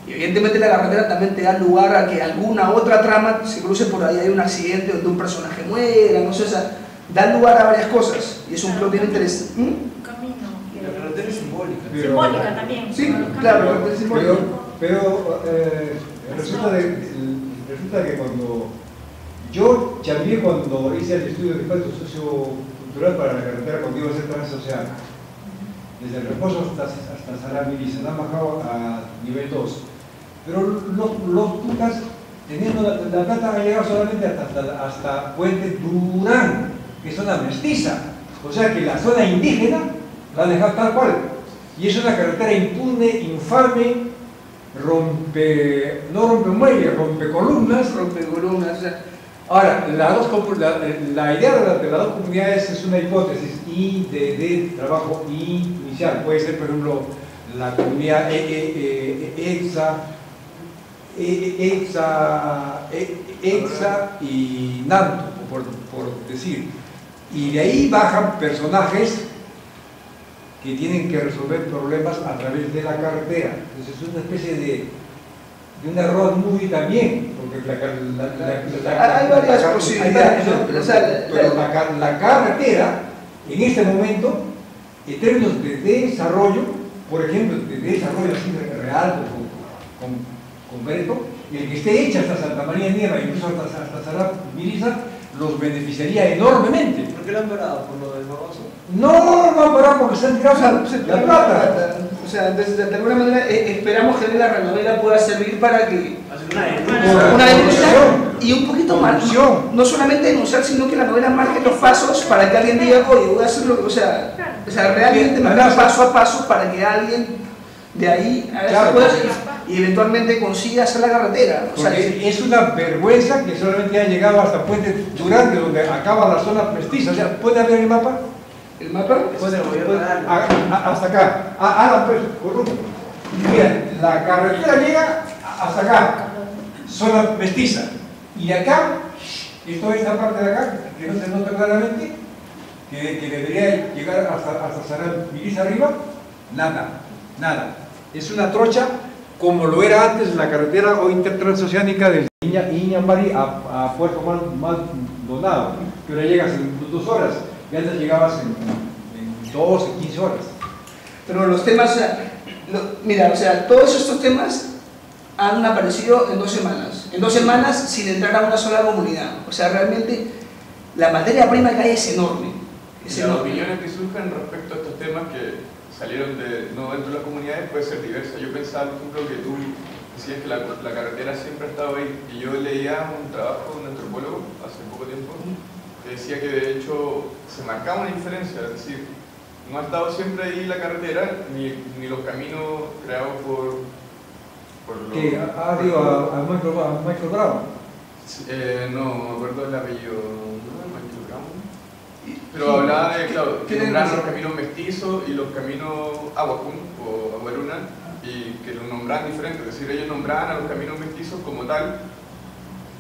Y evidentemente la carretera también te da lugar a que alguna otra trama se cruce por ahí, hay un accidente donde un personaje muera, no sé, o sea, da lugar a varias cosas, y es un plot bien interesante. Un camino. La carretera es simbólica. Simbólica también. Sí, claro, la carretera es simbólica. Pero resulta que cuando yo chambié, cuando hice el estudio de impacto sociocultural para la carretera, cuando iba a ser transoceánica, desde el Reposo hasta Saramiri, se han bajado a nivel 2. Pero los putas, teniendo la plata, han llegado solamente hasta Puente Durán, que es zona mestiza. O sea que la zona indígena la han dejado tal cual. Y es una carretera impune, infame, no rompe muelles, rompe columnas. O sea, ahora, la idea de las dos comunidades es una hipótesis y de trabajo inicial. Puede ser, por ejemplo, la comunidad Exa y Nanto, por decir. Y de ahí bajan personajes que tienen que resolver problemas a través de la carretera. Entonces es una especie de un error muy también, porque hay varias posibilidades, ¿no? Pero la carretera, en este momento, en términos de desarrollo, por ejemplo, de desarrollo así real, concreto, el que esté hecha hasta Santa María de Nieva, incluso hasta Saramiriza, los beneficiaría enormemente. ¿Por qué lo han parado? ¿Por lo del Barroso? No han parado porque se han tirado la plata. O sea, entonces, de alguna manera esperamos que la radionovela pueda servir para que una denuncia y un poquito más, no solamente denunciar, sino que la novela marque los pasos para que alguien diga, oye, voy a hacerlo, o sea realmente marcar paso a paso para que alguien de ahí pueda seguir y eventualmente consiga hacer la carretera. O sea, es una vergüenza que solamente ha llegado hasta Puente Durán, de donde acaba la zona mestiza. O sea, ¿puede ver el mapa? ¿El mapa? Hasta acá. Pues, corrupto. Mira, la carretera llega hasta acá, zona mestiza. Y acá, esta parte de acá, que no se nota claramente, que debería llegar hasta Saramiriza arriba, nada. Es una trocha como lo era antes la carretera o intertransoceánica del Iñambari a Puerto Maldonado. que ahora llegas en 2 horas, y antes llegabas en 12, 15 horas. Pero los temas, o sea, mira, o sea, todos estos temas han aparecido en 2 semanas. En 2 semanas sin entrar a una sola comunidad. O sea, realmente la materia prima que hay es enorme. Es Las enorme. opiniones que surgen respecto a estos temas que salieron no dentro de las comunidades puede ser diversa. Yo pensaba, por ejemplo, que tú decías que la carretera siempre ha estado ahí. Y yo leía un trabajo de un antropólogo hace poco tiempo que decía que de hecho se marcaba una diferencia. Es decir, no ha estado siempre ahí la carretera ni los caminos creados por los... Que ha habido a Michael Brown. no me acuerdo del apellido. ¿No? Michael Brown. Pero hablaba de, claro, que nombraban los caminos mestizos y los caminos Aguacún o Aguaruna, y que los nombraban diferentes. Es decir, ellos nombraban a los caminos mestizos como tal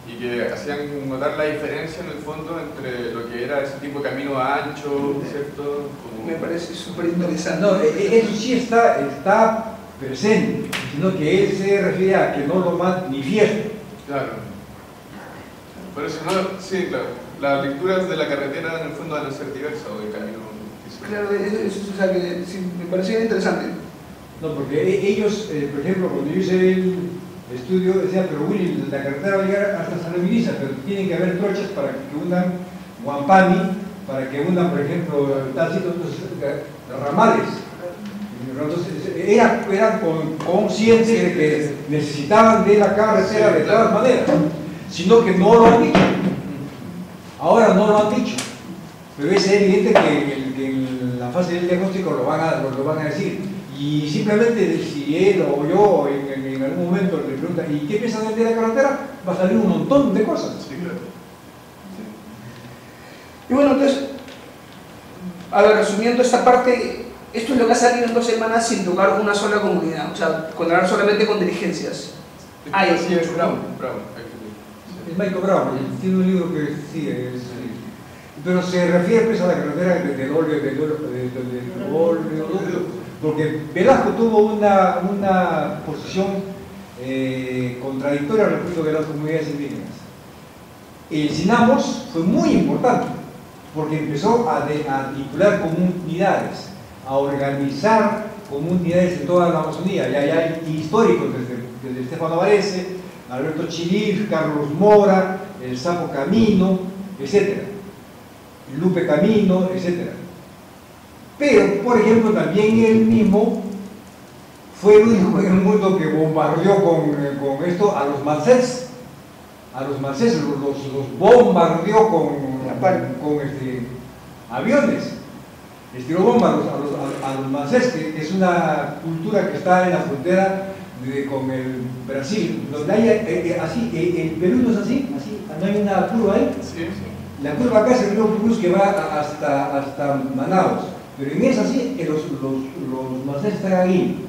y que hacían notar la diferencia en el fondo entre lo que era ese tipo de camino ancho, ¿cierto? Me parece súper interesante. No, eso sí está presente, sino que él se refiere a que no lo manifiesta. Claro. Por eso, no, sí, claro. Las lecturas de la carretera en el fondo van a ser diversas o del camino mestizo. Claro, eso o sea, que, sí, me parecía interesante. No, porque ellos, por ejemplo, cuando yo hice el estudio, decían, pero Willy, la carretera va a llegar hasta San Luis, pero tienen que haber trochas para que unan Huampani, para que unan, por ejemplo, Tácito, ramales. Entonces, eran conscientes de que necesitaban de la carretera de todas maneras, sino que no lo han dicho. Ahora no lo han dicho, pero es evidente que en la fase del diagnóstico lo van a decir. Y simplemente si él o yo en algún momento le pregunta ¿y qué piensan de la carretera? Va a salir un montón de cosas. Sí, claro. Y bueno, entonces, a ver, resumiendo esta parte, esto es lo que ha salido en 2 semanas sin tocar una sola comunidad, o sea, controlar solamente con dirigencias. Sí, es Brown. Es Michael Brown, tiene un libro que sí es. Pero se refiere pues a la carretera de porque Velasco tuvo una posición contradictoria respecto de las comunidades indígenas. El Sinamos fue muy importante porque empezó a articular comunidades, a organizar comunidades en toda la Amazonía. Ya hay históricos desde Estefano Varese, Alberto Chilir, Carlos Mora, el Sapo Camino, etc. Lupe Camino, etc. Pero, por ejemplo, también él mismo fue el único en el mundo que bombardeó con esto a los Mansés. A los Mansés los bombardeó con aviones. Les tiró bombas a los Mansés, que es una cultura que está en la frontera con el Brasil, donde hay así, el Perú no es así, no hay una curva ahí. Sí. La curva acá es el río Purús que va hasta Manaus, pero en esa sí, los Mansés están ahí.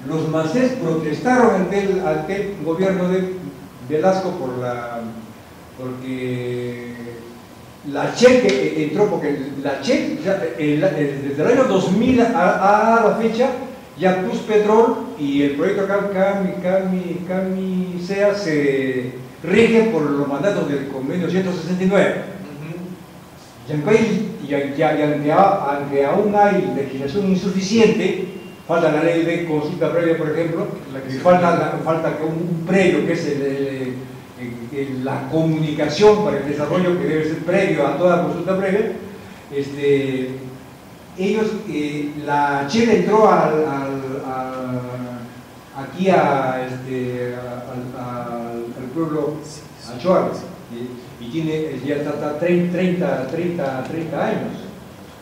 Los Mansés protestaron ante el gobierno de Velasco porque la Che que entró, porque la Che desde el año 2000 a la fecha, ya Pluspetrol y el proyecto Camisea se rige por los mandatos del convenio 169. Y aunque aún hay legislación insuficiente, falta la ley de consulta previa, por ejemplo, y falta que un previo, que es la comunicación para el desarrollo, que debe ser previo a toda consulta previa. Ellos, la Chile entró aquí al pueblo Achuar y tiene ya está 30 años,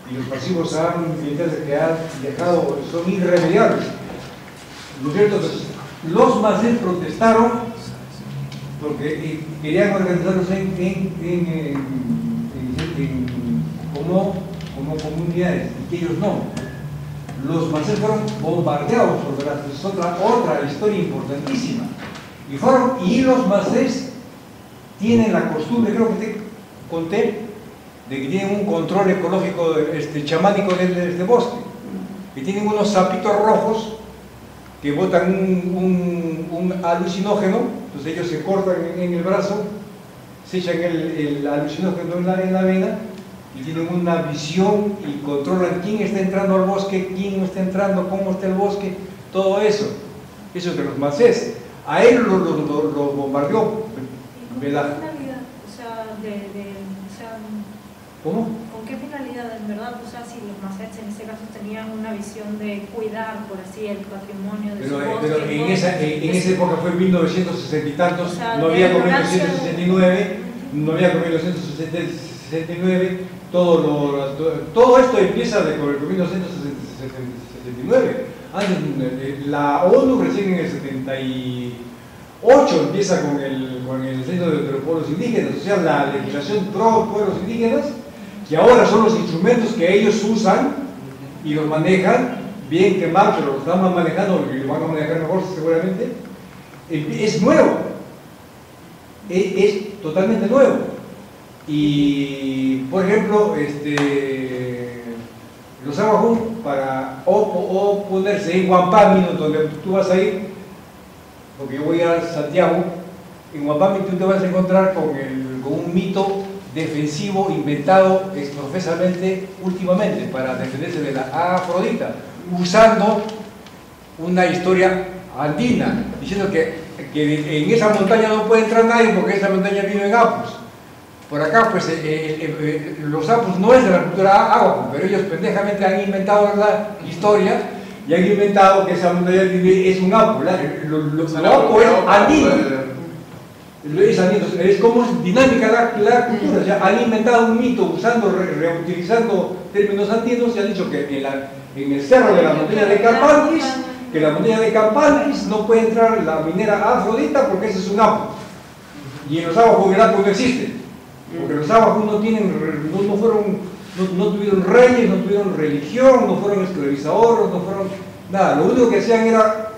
y los pasivos militares que han dejado son irremediables. ¿No es cierto? Entonces, los Mansés protestaron porque querían organizarlos como comunidades, y que ellos no. Los Mansés fueron bombardeados por Velasco, es otra historia importantísima. Y los Mansés tienen la costumbre, creo que te conté, de que tienen un control ecológico chamánico de este bosque, que tienen unos sapitos rojos que botan un alucinógeno. Entonces ellos se cortan en el brazo, se echan el alucinógeno en la vena y tienen una visión y controlan quién está entrando al bosque, quién no está entrando, cómo está el bosque, todo eso. Eso es de los macés. A él lo bombardeó. ¿Con qué finalidad? O sea, ¿Cómo? ¿con qué finalidad en verdad? O sea, si los macés en este caso tenían una visión de cuidar, por así, el patrimonio de su bosque. Pero en esa época fue en 1960 y tantos, O sea, no había con ignorancia 1969, no había con 1969, todo esto empieza con 1969. La ONU recién en el 78 empieza con el Censo de los Pueblos Indígenas, o sea, la legislación pro pueblos indígenas, que ahora son los instrumentos que ellos usan y los manejan, bien que mal, pero los están manejando y lo van a manejar mejor seguramente. Es nuevo, es totalmente nuevo. Y, por ejemplo, los Aguajún, para ponerse en Huampami, donde tú vas a ir, porque yo voy a Santiago, en Huampami tú te vas a encontrar con un mito defensivo inventado profesamente últimamente para defenderse de la Afrodita, usando una historia andina, diciendo que en esa montaña no puede entrar nadie porque esa montaña vive en apus. Por acá, pues, los apus no es de la cultura agua, pero ellos pendejamente han inventado la historia y han inventado que esa montaña es un apu. Lo apu es andino. Es como es dinámica la cultura. O sea, han inventado un mito reutilizando términos andinos y han dicho que en el cerro de la montaña de Campanquis, que la montaña de Campanquis no puede entrar la minera Afrodita porque ese es un apu. Y en los aguas el apu no existe. Porque los Aguajún no tuvieron reyes, no tuvieron religión, no fueron esclavizadores, no fueron nada. Lo único que hacían era,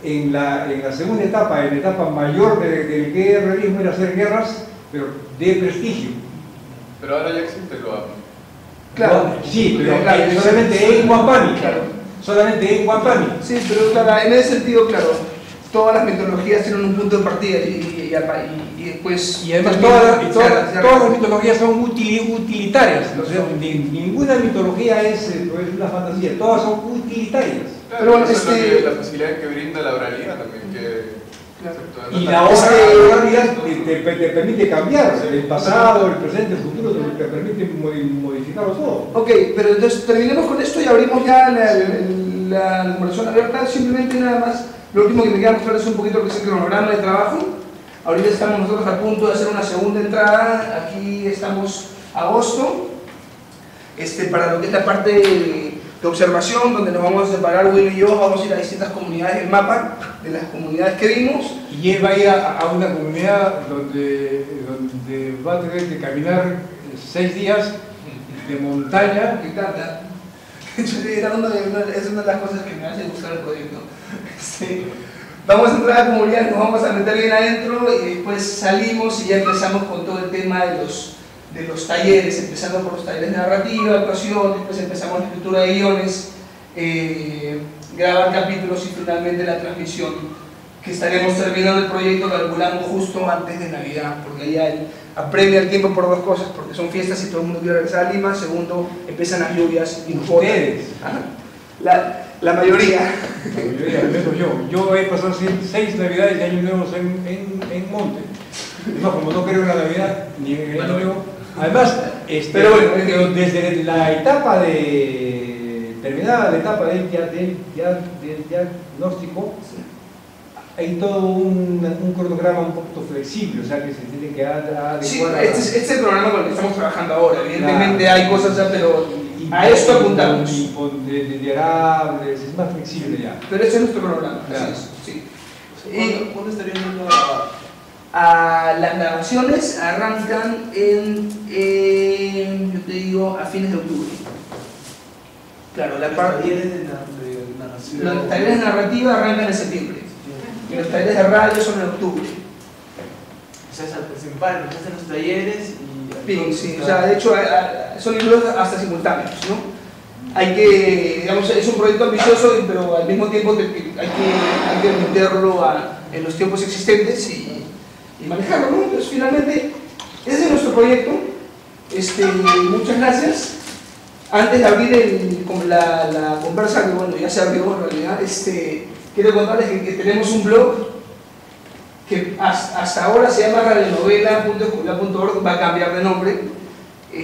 en la segunda etapa, en la etapa mayor del guerrerismo, era hacer guerras, pero de prestigio. Pero ahora ya existe el Apu. Claro. Sí, pero solamente en Huampani. Claro. Solamente en Huampani. Sí, pero claro, en ese sentido, claro, todas las mitologías tienen un punto de partida y después... Y además todas las mitologías son utilitarias, o sea, ninguna mitología es una fantasía, todas son utilitarias. Claro, pero bueno, eso es la facilidad que brinda la oralidad también, que... Claro. Y la oralidad te permite cambiar el pasado, el presente, el futuro, te permite modificarlo todo. Ok, pero entonces terminemos con esto y abrimos ya la conversación abierta. Simplemente nada más, lo último que me queda mostrar es un poquito lo que es el cronograma de trabajo. Ahorita estamos nosotros a punto de hacer una segunda entrada. Aquí estamos agosto, para lo que es la parte de observación, donde nos vamos a separar, Will y yo, vamos a ir a distintas comunidades del mapa, de las comunidades que vimos. Y él va a ir a una comunidad donde va a tener que caminar 6 días de montaña. Me encanta. Es una de las cosas que me hace gustar el proyecto. Sí. Vamos a entrar a la comunidad, nos vamos a meter bien adentro y después salimos y ya empezamos con todo el tema de los talleres, empezando por los talleres de narrativa, actuación, después empezamos la escritura de guiones, grabar capítulos y finalmente la transmisión, que estaremos terminando el proyecto, calculamos justo antes de Navidad, porque ahí apremia el tiempo por dos cosas, porque son fiestas y todo el mundo quiere regresar a Lima. Segundo, empiezan las lluvias y nos botan. Ustedes. La mayoría. La mayoría, al menos yo. Yo he pasado 6 Navidades y Años Nuevos en monte. Además, como no creo en la Navidad ni en el Año Nuevo. Además, pero bueno, desde la etapa terminada la etapa del diagnóstico, hay todo un cronograma un poquito flexible, o sea que se tiene que adecuar. Sí, este es el programa con el que estamos trabajando ahora. Evidentemente hay cosas ya, pero a esto apuntamos. Inderables, es más flexible ya. Pero ese es nuestro programa. Claro. Sí. ¿Cuándo estarían yendo las grabaciones arrancan yo te digo, a fines de octubre. Claro, la parte de narración? los talleres de narrativa arrancan en septiembre. Y los talleres de radio son en octubre. O sea, se paran, hacen los talleres y... Sí, o sea, de hecho son libros hasta simultáneos, ¿no? Digamos, es un proyecto ambicioso, pero al mismo tiempo hay que meterlo en los tiempos existentes y manejarlo, ¿no? Entonces finalmente Ese es nuestro proyecto. Muchas gracias. Antes de abrir la conversa, que bueno, ya se abrió en realidad, quiero contarles que tenemos un blog que hasta ahora se llama radionovela.escuela.org, va a cambiar de nombre,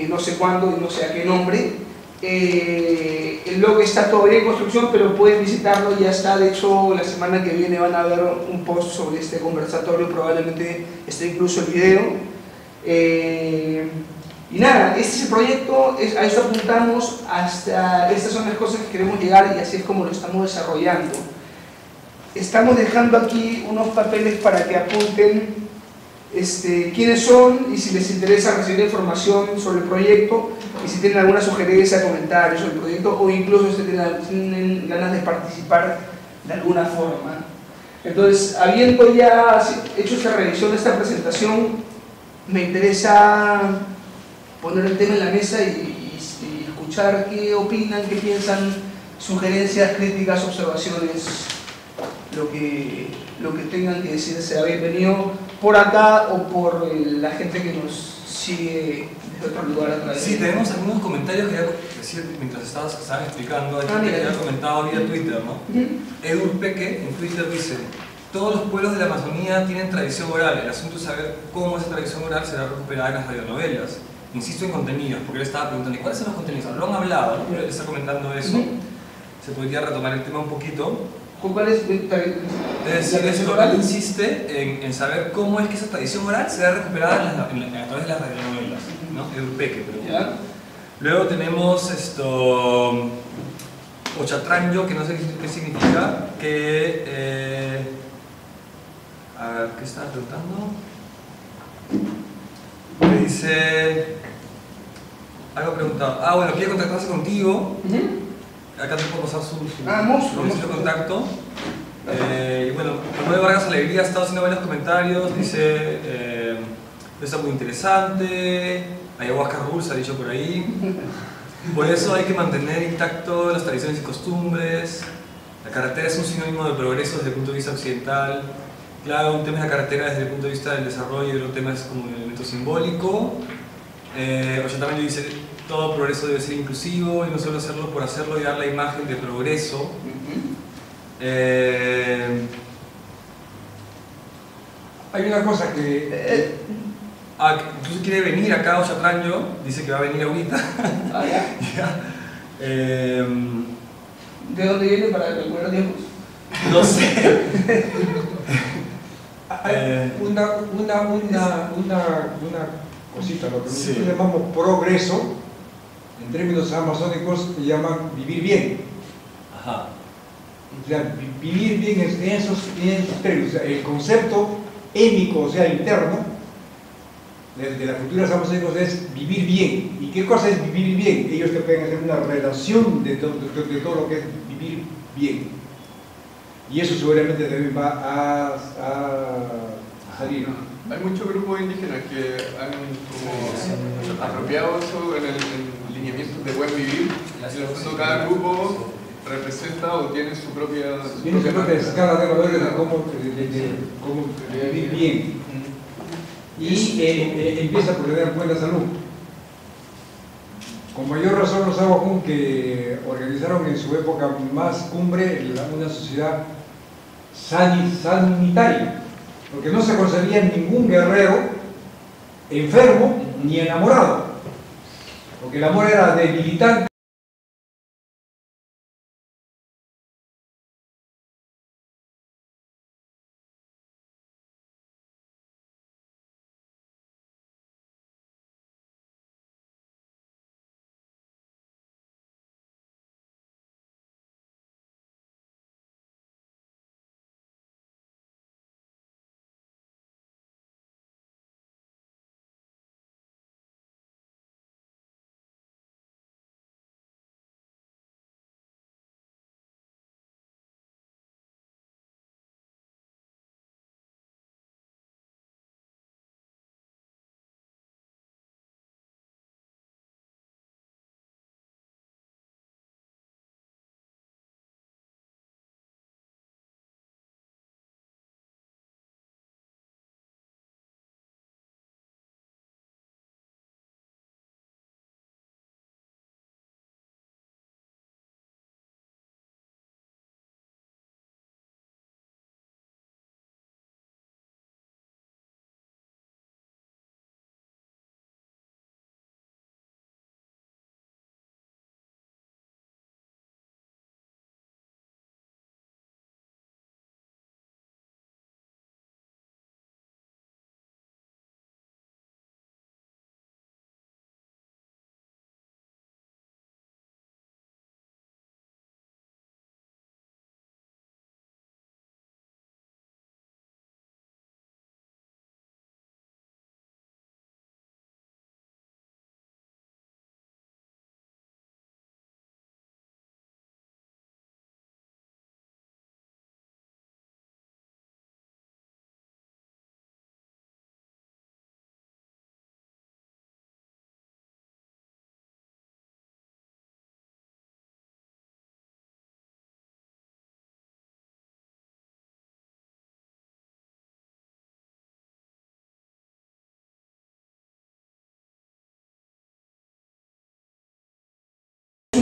no sé cuándo y no sé a qué nombre. El blog está todavía en construcción, pero pueden visitarlo, ya está. De hecho, la semana que viene van a ver un post sobre este conversatorio, probablemente esté incluso el video. Y nada, este es el proyecto, a eso apuntamos, estas son las cosas que queremos llegar y así es como lo estamos desarrollando. Estamos dejando aquí unos papeles para que apunten quiénes son y si les interesa recibir información sobre el proyecto y si tienen alguna sugerencia, comentarios sobre el proyecto o incluso si tienen ganas de participar de alguna forma. Entonces, habiendo ya hecho esta revisión de esta presentación, me interesa poner el tema en la mesa y escuchar qué opinan, qué piensan, sugerencias, críticas, observaciones, lo que tengan que decir. Sea bienvenido por acá o por la gente que nos sigue desde otro lugar a través. Sí, tenemos algunos comentarios que ya decir mientras estaban explicando. Hay gente que ya ha comentado vía Twitter, ¿no? Edu Peque en Twitter dice: todos los pueblos de la Amazonía tienen tradición oral, el asunto es saber cómo esa tradición oral será recuperada en las radionovelas. Insisto en contenidos, porque él estaba preguntando: ¿y cuáles son los contenidos? Lo han hablado, ¿no? Pero él está comentando eso. Se podría retomar el tema un poquito. ¿Cuál es? Es decir, él insiste en saber cómo es que esa tradición oral será recuperada a través de las radionovelas, ¿no? Edu Peque, pero luego tenemos Ochatranyo, que no sé qué significa, que a ver, ¿qué estaba preguntando? Me dice algo preguntado. Bueno, quiere contactarse contigo. Acá te puedo pasar su de contacto. Y bueno, Manuel Vargas Alegría ha estado haciendo varios comentarios. Dice: está muy interesante. Ayahuasca Rules ha dicho por ahí. Por eso hay que mantener intacto las tradiciones y costumbres. La carretera es un sinónimo de progreso desde el punto de vista occidental. Claro, un tema es la carretera desde el punto de vista del desarrollo y otro tema es como el elemento simbólico. También dice: todo progreso debe ser inclusivo y no solo hacerlo por hacerlo y dar la imagen de progreso. Hay una cosa que... incluso quiere venir acá Ochatranyo, dice que va a venir ahorita. ¿De dónde viene para recuperar tiempos? No sé. Una cosita, lo que nosotros llamamos progreso, en términos amazónicos se llaman vivir bien. Ajá. O sea, vivir bien es en esos términos. O sea, el concepto émico, o sea, interno, de las culturas amazónicas es vivir bien. ¿Y qué cosa es vivir bien? Ellos te pueden hacer una relación de todo lo que es vivir bien. Y eso seguramente también va a salir. Hay muchos grupos indígenas que han como apropiado eso en el lineamiento de buen vivir. En el fondo, cada grupo representa o tiene su propia escala de valores de cómo vivir bien. Y empieza por tener buena salud. Con mayor razón los Awajún, que organizaron en su época más cumbre una sociedad sanitaria, porque no se concebía ningún guerrero enfermo ni enamorado, porque el amor era debilitante.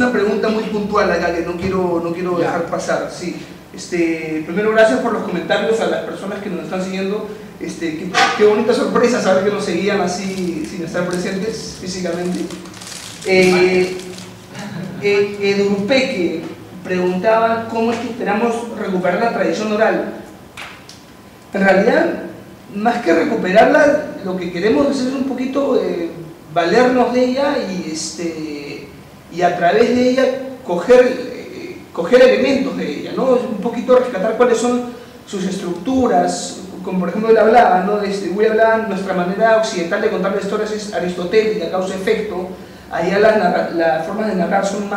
una pregunta muy puntual acá que no quiero Ya. dejar pasar. Sí. Primero, gracias por los comentarios a las personas que nos están siguiendo. Qué bonita sorpresa saber que nos seguían así sin estar presentes físicamente. Edupeque preguntaba cómo es que esperamos recuperar la tradición oral. En realidad, más que recuperarla, lo que queremos hacer es un poquito valernos de ella y a través de ella coger elementos de ella, ¿no? Un poquito rescatar cuáles son sus estructuras, como por ejemplo él hablaba, ¿no? Will hablaba, nuestra manera occidental de contar las historias es aristotélica, causa-efecto, allá las formas de narrar son más